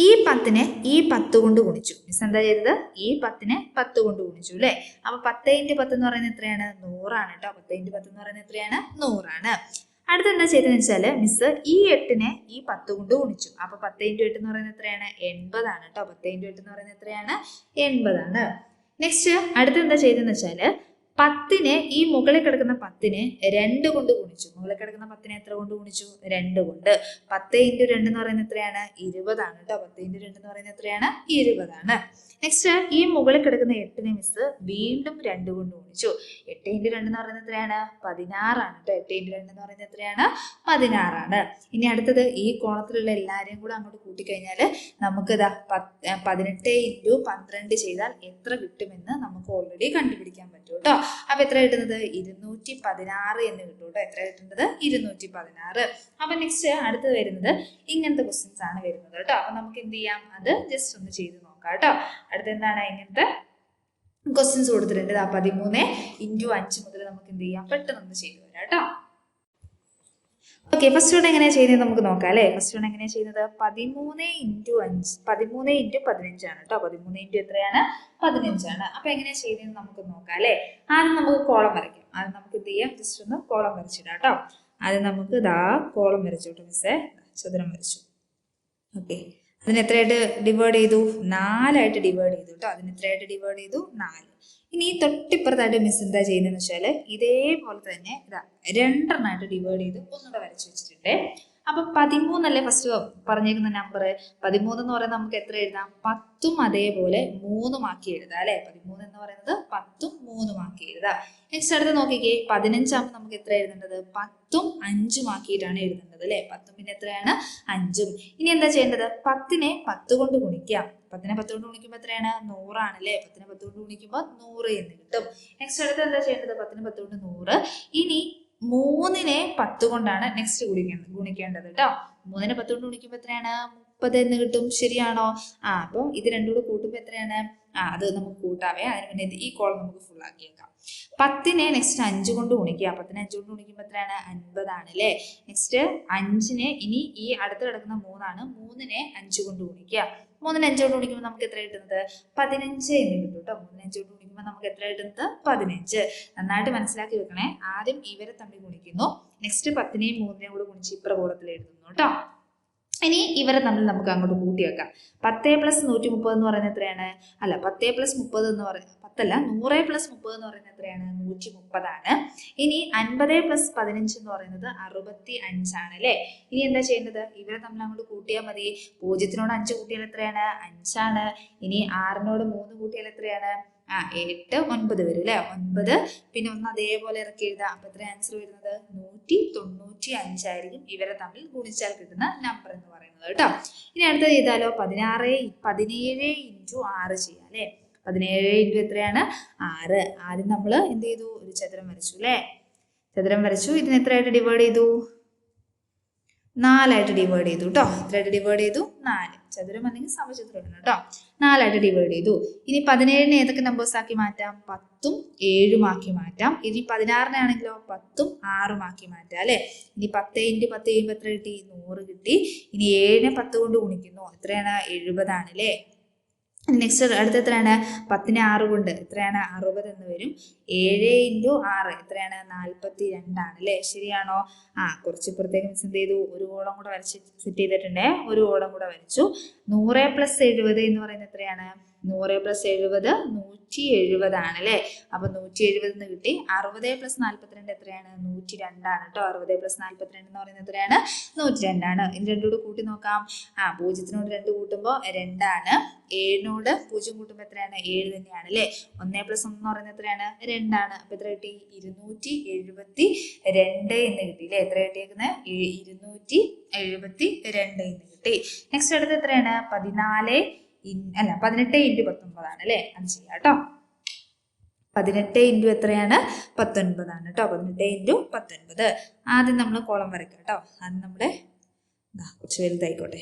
Speaker 1: ഈ 10നെ ഈ 10 കൊണ്ട് ഗുണിച്ചു. മിസ് എന്താ ചെയ്തത്? ഈ 10നെ 10 കൊണ്ട് ഗുണിച്ചു അല്ലേ? അപ്പൊ 10 ഇൻറ്റു 10 എന്ന് പറയുന്നത് എത്രയാണ്? 100 കേട്ടോ. 10 ഇൻറ്റു 10 എന്ന് പറയുന്നത് എത്രയാണ്? 100. അടുത്ത എന്താ ചെയ്തതെന്ന് വെച്ചാല് മിസ് ഈ 8നെ ഈ 10 കൊണ്ട് ഗുണിച്ചു. അപ്പൊ 10 ഇൻറ്റു 8 എന്ന് പറയുന്നത് എത്രയാണ്? 80 കേട്ടോ. 10 ഇൻറ്റു 8 എന്ന് പറയുന്നത് എത്രയാണ്? 80. നെക്സ്റ്റ് അടുത്ത് എന്താ ചെയ്തതെന്ന് വെച്ചാല് 10നെ ഈ മുകളിൽ കിടക്കുന്ന 10നെ 2 കൊണ്ട് ഗുണിച്ചു. മുകളിൽ കിടക്കുന്ന 10നെ എത്ര കൊണ്ട് ഗുണിച്ചു? 2 കൊണ്ട്. 10 × 2 എന്ന് പറയുന്നത് എത്രയാണ്? 20 ആണ് കേട്ടോ. 10 × 2 എന്ന് പറയുന്നത് എത്രയാണ്? 20 ആണ്. നെക്സ്റ്റ് ഈ മുകളിൽ കിടക്കുന്ന 8നെ മിസ് വീണ്ടും 2 കൊണ്ട് ഗുണിച്ചു. 8 × 2 എന്ന് പറയുന്നത് എത്രയാണ്? 16 ആണ് കേട്ടോ. 8 × 2 എന്ന് പറയുന്നത് എത്രയാണ്? 16 ആണ്. ഇനി അടുത്തത് ഈ കോളത്തിലുള്ള എല്ലാവരെയും കൂടെ അങ്ങോട്ട് കൂട്ടിക്കഴിഞ്ഞാൽ നമുക്ക് ഇതാ 18 × 12 ചെയ്താൽ എത്ര കിട്ടുമെന്ന് നമുക്ക് ഓൾറെഡി കണ്ടുപിടിക്കാൻ പറ്റും കേട്ടോ. അപ്പൊ എത്ര കിട്ടുന്നത്? 216 എന്ന് കിട്ടും കേട്ടോ. എത്ര കിട്ടുന്നത്? 216. അപ്പൊ നെക്സ്റ്റ് അടുത്തത് വരുന്നത് ഇങ്ങനത്തെ ക്വസ്റ്റ്യൻസ് ആണ് വരുന്നത് കേട്ടോ. അപ്പൊ നമുക്ക് എന്ത് ചെയ്യാം? അത് ജസ്റ്റ് ഒന്ന് ചെയ്ത് നോക്കാം കേട്ടോ. അടുത്ത എന്താണ്? ഇങ്ങനത്തെ ക്വസ്റ്റ്യൻസ് കൊടുത്തിട്ടുണ്ട്. 13 × 5 മുതൽ നമുക്ക് എന്ത് ചെയ്യാം? പെട്ടെന്ന് ചെയ്തു വരാം കേട്ടോ. ഓക്കെ, ഫസ്റ്റ് വൺ എങ്ങനെയാ ചെയ്യുന്നത് നമുക്ക് നോക്കാം അല്ലേ. ഫസ്റ്റ് വൺ എങ്ങനെയാ ചെയ്യുന്നത്? 13 × 5 13 × 15 ആണ് കേട്ടോ. 13 × എത്രയാണ്? 15 ആണ്. അപ്പൊ എങ്ങനെയാ ചെയ്യുന്നത് നമുക്ക് നോക്കാം അല്ലേ. ആദ്യം നമുക്ക് കോളം വരയ്ക്കാം. ആദ്യം നമുക്ക് എന്ത് ചെയ്യാം? ജസ്റ്റ് ഒന്ന് കോളം വരച്ചിടാം കേട്ടോ. ആദ്യം നമുക്ക് ഇതാ കോളം വരച്ചോട്ടെ മിസ്സേ. ചതുരം വരച്ചു. ഓക്കെ, അതിന് എത്രയായിട്ട് ഡിവൈഡ് ചെയ്തു? 4 ആയിട്ട് ഡിവൈഡ് ചെയ്തു കേട്ടോ. അതിന് എത്രയായിട്ട് ഡിവൈഡ് ചെയ്തു? 4. ഇനി തൊട്ടിപ്പുറത്തായിട്ട് മിസ് എന്താ ചെയ്യുന്നതെന്ന് വെച്ചാൽ ഇതേപോലെ തന്നെ ഇതാ 2 ഡിവൈഡ് ചെയ്ത് ഒന്നുകൂടെ വരച്ചു വെച്ചിട്ടുണ്ട്. അപ്പൊ 13 അല്ലേ ഫസ്റ്റ് പറഞ്ഞേക്കുന്ന നമ്പർ. 13 എന്ന് പറയുന്നത് നമുക്ക് എത്ര എഴുതാം? 10ഉം അതേപോലെ 3ഉം ആക്കി എഴുതാം അല്ലെ. 13 എന്ന് പറയുന്നത് 10ഉം 3ഉം ആക്കി എഴുതാം. നെക്സ്റ്റ് അടുത്ത് നോക്കിക്കേ, 15 ആകുമ്പോൾ നമുക്ക് എത്ര എഴുതേണ്ടത്? 10ഉം 5ഉം ആക്കിയിട്ടാണ് എഴുതേണ്ടത് അല്ലെ. 10ഉം പിന്നെ എത്രയാണ്? 5ഉം. ഇനി എന്താ ചെയ്യേണ്ടത്? 10നെ 10 കൊണ്ട് ഗുണിക്കാം. 10നെ 10 കൊണ്ട് ഗുണിക്കുമ്പോൾ എത്രയാണ്? 100 ആണ് അല്ലെ. 10നെ 10 കൊണ്ട് ഗുണിക്കുമ്പോൾ 100 എന്ന് കിട്ടും. നെക്സ്റ്റ് അടുത്ത് എന്താ ചെയ്യേണ്ടത്? 10നെ 10 കൊണ്ട് 100. ഇനി 3നെ 10 കൊണ്ടാണ് നെക്സ്റ്റ് ഗുണിക്കേണ്ടത് കേട്ടോ. 3നെ 10 കൊണ്ട് ഗുണിക്കുമ്പോൾ എത്രയാണ്? 30 എന്ന് കിട്ടും. ശരിയാണോ? അപ്പൊ ഇത് രണ്ടും കൂടെ കൂട്ടുമ്പോൾ എത്രയാണ്? അത് നമുക്ക് കൂട്ടാവേ. അതിന് പിന്നെ ഈ കോളം നമുക്ക് ഫുൾ ആക്കിയേക്കാം. 10നെ നെക്സ്റ്റ് 5 കൊണ്ട് ഗുണിക്കുക. 10നെ 5 കൊണ്ട് ഗുണിക്കുമ്പോൾ എത്രയാണ്? 50 ആണ് അല്ലേ. നെക്സ്റ്റ് 5നെ ഇനി ഈ അടുത്ത് കിടക്കുന്ന 3 ആണ്. 3നെ 5 കൊണ്ട് ഗുണിക്കുക. 3നെ 5 കൊണ്ട് ഗുണിക്കുമ്പോൾ നമുക്ക് എത്ര കിട്ടുന്നത്? 15 എന്ന് കിട്ടും കേട്ടോ. 3നെ 5 കൊണ്ട് ഗുണിക്കുമ്പോൾ നമുക്ക് എത്ര കിട്ടുന്നത്? 15. നന്നായിട്ട് മനസ്സിലാക്കി വെക്കണേ. ആദ്യം ഇവരെ തമ്മിൽ ഗുണിക്കുന്നു. നെക്സ്റ്റ് 10നെയും 3നെയും കൂടെ ഗുണിച്ച് ഇപ്പുറ കോളത്തിൽ എഴുതുന്നു കേട്ടോ. ഇനി ഇവരെ തമ്മിൽ നമുക്ക് അങ്ങോട്ട് കൂട്ടി വെക്കാം. 10 + 130 എന്ന് പറയുന്നത് എത്രയാണ്? അല്ല, 10 + 30 എന്ന് പറയുന്നത് 10 അല്ല, 100 + 30 എന്ന് പറയുന്നത് എത്രയാണ്? 130 ആണ്. ഇനി 50 + 15 എന്ന് പറയുന്നത് 65 ആണ് അല്ലേ. ഇനി എന്താ ചെയ്യേണ്ടത്? ഇവരെ തമ്മിൽ അങ്ങോട്ട് കൂട്ടിയാൽ മതി. 0നോട് 5 കൂട്ടിയാൽ എത്രയാണ്? 5 ആണ്. ഇനി 6നോട് 3 കൂട്ടിയാൽ എത്രയാണ്? 8 9 വരും അല്ലെ. 9 പിന്നെ 1 അതേപോലെ ഇറക്കി എഴുതാം. അപ്പൊ എത്ര ആൻസർ വരുന്നത്? 195 ആയിരിക്കും ഇവരെ തമ്മിൽ ഗുണിച്ചാൽ കിട്ടുന്ന നമ്പർ എന്ന് പറയുന്നത് കേട്ടോ. ഇനി അടുത്തത് ചെയ്താലോ? 17 × 6 ചെയ്യാം അല്ലെ. 17 × എത്രയാണ്? 6. ആദ്യം നമ്മൾ എന്ത് ചെയ്തു? ഒരു ചതുരം വരച്ചു അല്ലെ. ചതുരം വരച്ചു. ഇതിന് എത്രയായിട്ട് ഡിവൈഡ് ചെയ്തു? 4 ആയിട്ട് ഡിവൈഡ് ചെയ്തു കേട്ടോ. എത്രയായിട്ട് ഡിവൈഡ് ചെയ്തു? 4. ചതുരം അല്ലെങ്കിൽ സമചതുരം കേട്ടോ. 4 ആയിട്ട് ഡിവൈഡ് ചെയ്തു. ഇനി 17നെ ഏതൊക്കെ നമ്പേഴ്സ് ആക്കി മാറ്റാം? 10ഉം 7ഉം ആക്കി മാറ്റാം. ഇനി 16നെ ആണെങ്കിലോ 10ഉം 6ഉം ആക്കി മാറ്റാം അല്ലെ. ഇനി 10 × 10 ചെയ്യുമ്പോൾ എത്ര കിട്ടി? 100 കിട്ടി. ഇനി 7നെ 10 കൊണ്ട് ഗുണിക്കുന്നു. എത്രയാണ്? 70 ആണ് അല്ലേ. നെക്സ്റ്റ് അടുത്ത എത്രയാണ്? 10നെ 6 കൊണ്ട് എത്രയാണ്? 60 എന്ന് വരും. 7 × 6 എത്രയാണ്? 42 ആണ് അല്ലേ. ശരിയാണോ? കുറച്ച് ഇപ്പുറത്തേക്ക് മിസ് എന്ത് ചെയ്തു? ഒരു കോളം കൂടെ വരച്ച് സെറ്റ് ചെയ്തിട്ടുണ്ടേ. ഒരു കോളം കൂടെ വരച്ചു. 100 + 70 എന്ന് പറയുന്നത് എത്രയാണ്? 100 + 70 170 ആണ് അല്ലേ. അപ്പൊ 170 എന്ന് കിട്ടി. 60 + 42 എത്രയാണ്? 102 ആണ് കേട്ടോ. 60 + 42 എന്ന് പറയുന്നത് എത്രയാണ്? 102 ആണ്. ഇനി രണ്ടും കൂടെ കൂട്ടി നോക്കാം. 0നോട് 2 കൂട്ടുമ്പോൾ 2 ആണ്. 7നോട് 0 കൂട്ടുമ്പോൾ എത്രയാണ്? 7 തന്നെയാണ് അല്ലേ. 1 + 1 എന്ന് പറയുന്നത് എത്രയാണ്? 2 ആണ്. അപ്പൊ എത്ര കിട്ടി? 272 എന്ന് കിട്ടി അല്ലേ. എത്ര കിട്ടിയേക്കുന്നത്? 272 എന്ന് കിട്ടി. നെക്സ്റ്റ് അടുത്ത് എത്രയാണ്? 18 × 19 ആണ് അല്ലേ. അത് ചെയ്യാം കേട്ടോ. 18 × എത്രയാണ്? 19 ആണ് കേട്ടോ. 18 × 19. ആദ്യം നമ്മൾ കോളം വരയ്ക്കാം കേട്ടോ. ആദ്യം നമ്മുടെ കുറച്ച് വലുതായിക്കോട്ടെ.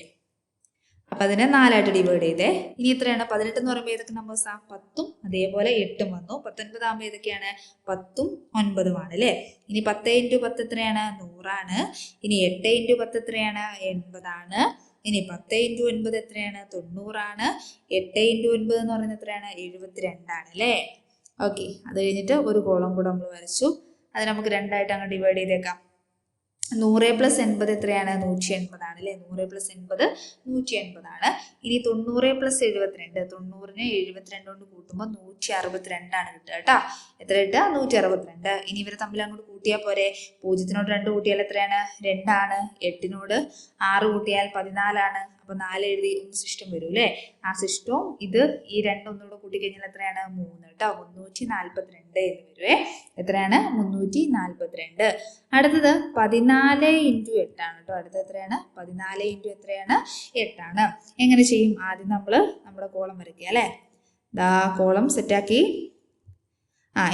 Speaker 1: അപ്പൊ അതിനെ 4 ആയിട്ട് ഡിവൈഡ് ചെയ്തേ. ഇനി എത്രയാണ്? 18 എന്ന് പറയുമ്പോൾ ഏതൊക്കെ നമ്പേഴ്സാ? 10ഉം അതേപോലെ 8ഉം വന്നു. 19 ആകുമ്പോൾ ഏതൊക്കെയാണ്? 10ഉം 9ഉം ആണ് അല്ലേ. ഇനി 10 × 10 എത്രയാണ്? 100 ആണ്. ഇനി 8 × 10 എത്രയാണ്? 80 ആണ്. ഇനി 10 × 9 എത്രയാണ്? 90 ആണ്. 8 × 9 എന്ന് പറയുന്നത് എത്രയാണ്? 72 ആണ് അല്ലേ. ഓക്കെ, അത് കഴിഞ്ഞിട്ട് ഒരു കോളം കൂടെ നമ്മൾ വരച്ചു. അത് നമുക്ക് 2 ആയിട്ട് അങ്ങ് ഡിവൈഡ് ചെയ്തേക്കാം. 100 + 80 എത്രയാണ്? 180 ആണ് 180 അല്ലെ. 100 പ്ലസ് 80 180 ഇനി 90 പ്ലസ് 72, 90നെ 72 കൊണ്ട് കൂട്ടുമ്പോൾ 162 കിട്ടുക കേട്ടോ. എത്ര കിട്ടുക? 162. ഇനി ഇവർ തമ്മിൽ അങ്ങോട്ട് കൂട്ടിയാൽ പോരെ. 0നോട് 2 കൂട്ടിയാൽ എത്രയാണ്? 2 8നോട് 6 കൂട്ടിയാൽ 14 അപ്പൊ 4 എഴുതി ഒന്ന് ശിഷ്ടം വരും അല്ലെ. ആ ശിഷ്ടവും ഇത് ഈ 2 ഒന്നുകൂടെ കൂട്ടി കഴിഞ്ഞാൽ എത്രയാണ്? 3 കേട്ടോ. 342 എന്ന് വരുവേ. എത്രയാണ്? 342. അടുത്തത് 14 × 8 ആണ് കേട്ടോ. അടുത്തത് എത്രയാണ്? 14 × എത്രയാണ്? 8. എങ്ങനെ ചെയ്യും? ആദ്യം നമ്മുടെ കോളം വരയ്ക്കുക അല്ലെ. ദാ കോളം സെറ്റാക്കി.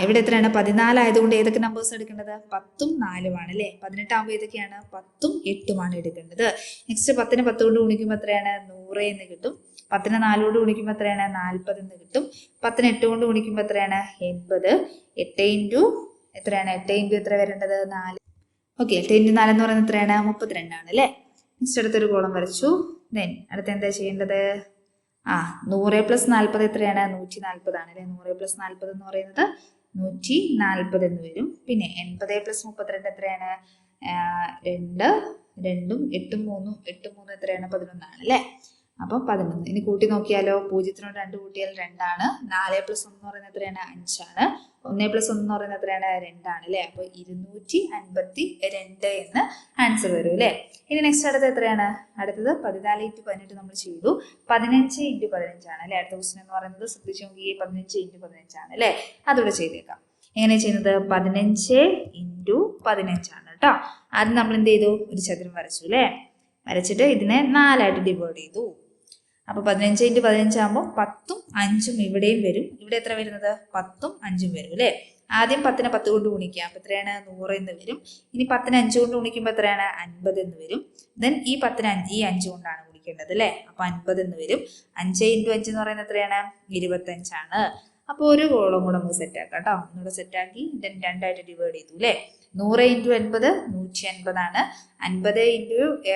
Speaker 1: ഇവിടെ എത്രയാണ്? 14 ആയതുകൊണ്ട് ഏതൊക്കെ നമ്പേഴ്സ് എടുക്കേണ്ടത്? 10ഉം 4ഉം ആണ് അല്ലെ. 18 ആകുമ്പോൾ ഏതൊക്കെയാണ്? 10ഉം 8ഉം ആണ് എടുക്കേണ്ടത്. നെക്സ്റ്റ് 10നെ 10 കൊണ്ട് ഗുണിക്കുമ്പോൾ എത്രയാണ്? 100 എന്ന് കിട്ടും. 10നെ 4 കൊണ്ട് ഗുണിക്കുമ്പോൾ എത്രയാണ്? 40 എന്ന് കിട്ടും. 10നെ 8 കൊണ്ട് ഗുണിക്കുമ്പോൾ എത്രയാണ്? 80. 8 × എത്രയാണ്? 8 × എത്ര വരേണ്ടത്? 4. ഓക്കെ, 8 × 4 എന്ന് പറയുന്നത് എത്രയാണ്? 32 ആണ് അല്ലെ. നെക്സ്റ്റ് അടുത്തൊരു കോളം വരച്ചു. ദെൻ അടുത്ത് എന്താ ചെയ്യേണ്ടത്? 100 പ്ലസ് 40 എത്രയാണ്? 140 ആണ് അല്ലെ. 100 പ്ലസ് 40 എന്ന് പറയുന്നത് 140 എന്ന് വരും. പിന്നെ 80 പ്ലസ് 32 എത്രയാണ്? 2, 2ഉം 8ഉം 3ഉം 8ഉം 3 എത്രയാണ്? 11 ആണ് അല്ലെ. അപ്പൊ 11. ഇനി കൂട്ടി നോക്കിയാലോ. 0നോട് 2 കൂട്ടിയാൽ 2 ആണ്. 4 പ്ലസ് 1 എന്ന് പറയുന്നത് എത്രയാണ്? 5 ആണ്. 1 പ്ലസ് 1 എന്ന് പറയുന്നത് എത്രയാണ്? 2 ആണ് അല്ലെ. അപ്പൊ 252 എന്ന് ആൻസർ വരും അല്ലെ. ഇനി നെക്സ്റ്റ് അടുത്ത് എത്രയാണ്? അടുത്തത് 14 × 18 നമ്മൾ ചെയ്തു. 15 × 15 ആണ് അല്ലെ. അടുത്ത ക്വസ്റ്റ്യൻ എന്ന് പറയുന്നത് ശ്രദ്ധിച്ചു നോക്കി. 15 × 15 ആണ് അല്ലെ. അതോടെ ചെയ്തേക്കാം. എങ്ങനെ ചെയ്യുന്നത്? 15 × 15 ആണ് കേട്ടോ. ആദ്യം നമ്മൾ എന്ത് ചെയ്തു? ഒരു ചതുരം വരച്ചു അല്ലെ. വരച്ചിട്ട് ഇതിനെ 4 ആയിട്ട് ഡിവൈഡ് ചെയ്തു. അപ്പൊ 15 × 15 ആകുമ്പോൾ 10ഉം 5ഉം ഇവിടെയും വരും. ഇവിടെ എത്ര വരുന്നത്? 10ഉം 5ഉം വരും അല്ലെ. ആദ്യം 10നെ 10 കൊണ്ട് ഗുണിക്കുക. അപ്പൊ എത്രയാണ്? 100 എന്ന് വരും. ഇനി 10നെ 5 കൊണ്ട് ഗുണിക്കുമ്പോൾ എത്രയാണ്? 50 എന്ന് വരും. ദെൻ ഈ 10നെ ഈ 5 കൊണ്ടാണ് ഗുണിക്കേണ്ടത് അല്ലെ. അപ്പൊ 50 എന്ന് വരും. 5 × 5 എന്ന് പറയുന്നത് എത്രയാണ്? 25 ആണ്. അപ്പോൾ ഒരു കോളം കൂടെ നമുക്ക് സെറ്റ് ആക്കാം കേട്ടോ. ഒന്നുകൂടെ സെറ്റാക്കി ദെൻ 2 ആയിട്ട് ഡിവൈഡ് ചെയ്തു അല്ലെ. 100 × 80 180 ആണ്. 50 ×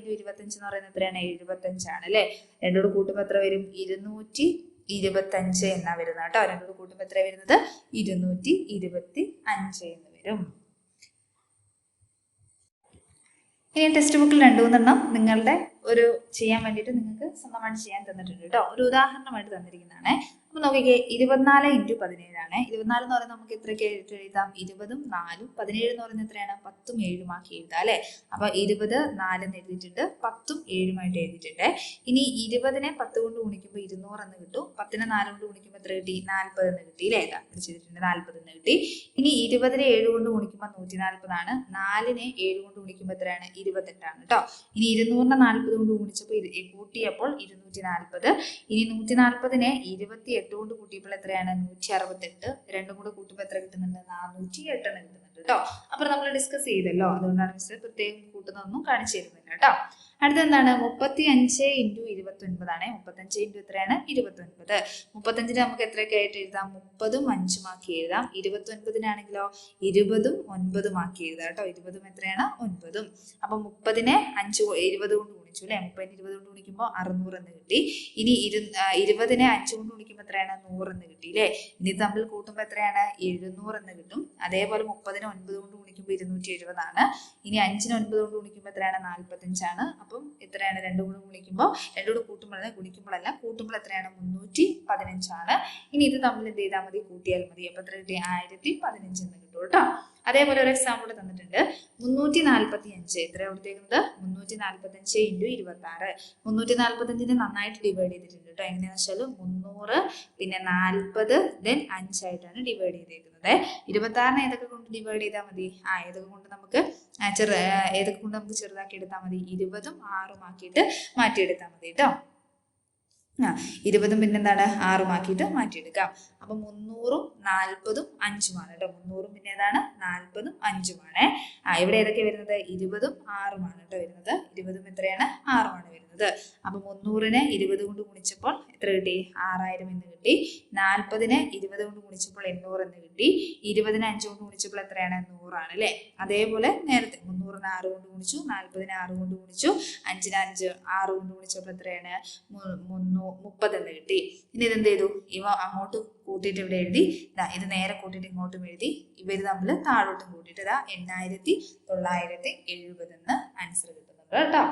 Speaker 1: 25 എന്ന് പറയുന്നത് എത്രയാണ്? 75 ആണ് അല്ലെ. രണ്ടോട് കൂട്ടുമ്പോൾ എത്ര വരും? 225 എന്നാ വരുന്നത് കേട്ടോ. രണ്ടോട് കൂട്ടുമ്പോൾ എത്ര വരുന്നത്? 225 എന്ന് വരും. ഇനി ടെക്സ്റ്റ് ബുക്കിൽ 2-3 നിങ്ങളുടെ ഒരു ചെയ്യാൻ വേണ്ടിയിട്ട് നിങ്ങൾക്ക് സ്വന്തമായിട്ട് ചെയ്യാൻ തന്നിട്ടുണ്ട് കേട്ടോ. ഒരു ഉദാഹരണമായിട്ട് തന്നിരിക്കുന്നതാണ്. അപ്പൊ നോക്കിക്കേ. 24 × 17 ആണ്. 24 എന്ന് പറയുന്നത് നമുക്ക് എത്രയൊക്കെ എഴുതാം? 20ഉം 4ഉം. 17 എന്ന് പറയുന്നത് എത്രയാണ്? 10ഉം 7ഉം ആക്കി എഴുതാം അല്ലെ. അപ്പൊ 20 4 എന്ന് എഴുതിയിട്ടുണ്ട്. 10ഉം 7ഉമായിട്ട് എഴുതിയിട്ടുണ്ട്. ഇനി 20നെ 10 കൊണ്ട് ഗുണിക്കുമ്പോൾ 200 എന്ന് കിട്ടും. 10നെ 4 കൊണ്ട് ഗുണിക്കുമ്പോൾ എത്ര കിട്ടി? 40 എന്ന് കിട്ടി അല്ലെ. ചെയ്തിട്ടുണ്ട്. 40 എന്ന് കിട്ടി. ഇനി 20നെ 7 കൊണ്ട് ഗുണിക്കുമ്പോൾ 140 ആണ്. 4നെ 7 കൊണ്ട് ഗുണിക്കുമ്പോൾ എത്രയാണ്? 28 ആണ് കേട്ടോ. ഇനി 200നെ 40 കൊണ്ട് ഗുണിച്ചപ്പോൾ കൂട്ടിയപ്പോൾ 240. ഇനി 140നെ 28 കൊണ്ട് കൂട്ടിയപ്പോൾ എത്രയാണ്? 168. രണ്ടും കൂടെ കൂട്ടുമ്പോൾ എത്ര കിട്ടുന്നുണ്ട്? 408 എന്ന് കിട്ടുന്നുണ്ട് കേട്ടോ. അപ്പൊ നമ്മൾ ഡിസ്കസ് ചെയ്തല്ലോ. അതുകൊണ്ടാണ് മിസ് പ്രത്യേകം കൂട്ടുന്നതൊന്നും കാണിച്ചു തരുന്നില്ല കേട്ടോ. അടുത്ത എന്താണ്? 35 × 29 ആണ്. 35 × എത്രയാണ്? 29. 35ന് നമുക്ക് എത്രയൊക്കെ ആയിട്ട് എഴുതാം? 30ഉം 5ഉം ആക്കി എഴുതാം. 29നാണെങ്കിലോ 20ഉം 9ഉം ആക്കി എഴുതാം കേട്ടോ. 20ഉം എത്രയാണ്? 9ഉം. അപ്പൊ 30നെ 20 കൊണ്ട് ഗുണിച്ചു അല്ലെ. 30നെ 20 കൊണ്ട് ഗുണിക്കുമ്പോൾ 600 എന്ന് കിട്ടി. ഇനി 20നെ 5 കൊണ്ട് ഗുണിക്കുമ്പോൾ എത്രയാണ്? 100 എന്ന് കിട്ടി അല്ലെ. ഇനി തമ്മിൽ കൂട്ടുമ്പോൾ എത്രയാണ്? 700 എന്ന് കിട്ടും. അതേപോലെ 30നെ 9 കൊണ്ട് ഗുണിക്കുമ്പോൾ 270 ആണ്. ഇനി 5നെ 9 കൊണ്ട് ഗുണിക്കുമ്പോൾ എത്രയാണ്? 45 ആണ്. അപ്പം എത്രയാണ്? 2 കൊണ്ട് ഗുണിക്കുമ്പോൾ 2 കൊണ്ട് കൂട്ടുമ്പോഴല്ല കൂട്ടുമ്പോൾ എത്രയാണ്? 315 ആണ്. ഇനി ഇത് തമ്മിൽ എന്ത് ചെയ്താൽ മതി? കൂട്ടിയാൽ മതി. അപ്പൊ എത്ര കിട്ടി? 1015 എന്ന് കിട്ടും കേട്ടോ. അതേപോലെ ഒരു എക്സാമ്പിൾ തന്നിട്ടുണ്ട്. 345 എത്ര കൊടുത്തേക്കുന്നത്? 345 × 26. 345നെ നന്നായിട്ട് ഡിവൈഡ് ചെയ്തിട്ടുണ്ട് കേട്ടോ. എങ്ങനെയാണെന്ന് വെച്ചാൽ 300 പിന്നെ 40 ദെൻ 5 ആയിട്ടാണ് ഡിവൈഡ് ചെയ്തേക്കുന്നത്. 26നെ ഏതൊക്കെ കൊണ്ട് ഡിവൈഡ് ചെയ്താൽ മതി? ഏതൊക്കെ കൊണ്ട് നമുക്ക് ചെറുതാക്കി എടുത്താൽ മതി? 20ഉം 6ഉം ആക്കിയിട്ട് മാറ്റിയെടുത്താൽ മതി കേട്ടോ. 20ഉം പിന്നെന്താണ്? 6ഉം ആക്കിയിട്ട് മാറ്റിയെടുക്കാം. അപ്പൊ 300ഉം 40ഉം 5ഉമാണ് കേട്ടോ. 300ഉം പിന്നെ ഏതാണ്? 40ഉം 5ഉമാണ്. ഇവിടെ ഏതൊക്കെ വരുന്നത്? 20ഉം 6ഉമാണ് കേട്ടോ വരുന്നത്. 20ഉം എത്രയാണ്? 6ഉമാണ് വരുന്നത്. അപ്പൊ 300നെ 20 കൊണ്ട് ഗുണിച്ചപ്പോൾ എത്ര കിട്ടി? 6000 എന്ന് കിട്ടി. 40നെ 20 കൊണ്ട് ഗുണിച്ചപ്പോൾ 800 എന്ന് കിട്ടി. 20നെ 5 കൊണ്ട് ഗുണിച്ചപ്പോൾ എത്രയാണ്? 100 ആണ് അല്ലെ. അതേപോലെ നേരത്തെ 300നെ 6 കൊണ്ട് ഗുണിച്ചു, 40നെ 6 കൊണ്ട് ഗുണിച്ചു, 5നെ 6 കൊണ്ട് ഗുണിച്ചപ്പോൾ എത്രയാണ്? 30 എന്ന് കിട്ടി. ഇനി ഇതെന്ത് ചെയ്തു? ഇവ അങ്ങോട്ട് കൂട്ടിയിട്ട് ഇവിടെ എഴുതി. ഇത് നേരെ കൂട്ടിയിട്ട് ഇങ്ങോട്ടും എഴുതി. ഇവര് തമ്മിൽ താഴോട്ടും കൂട്ടിയിട്ട് 8970 എന്ന് ആൻസർ കിട്ടുന്നുണ്ട് കേട്ടോ.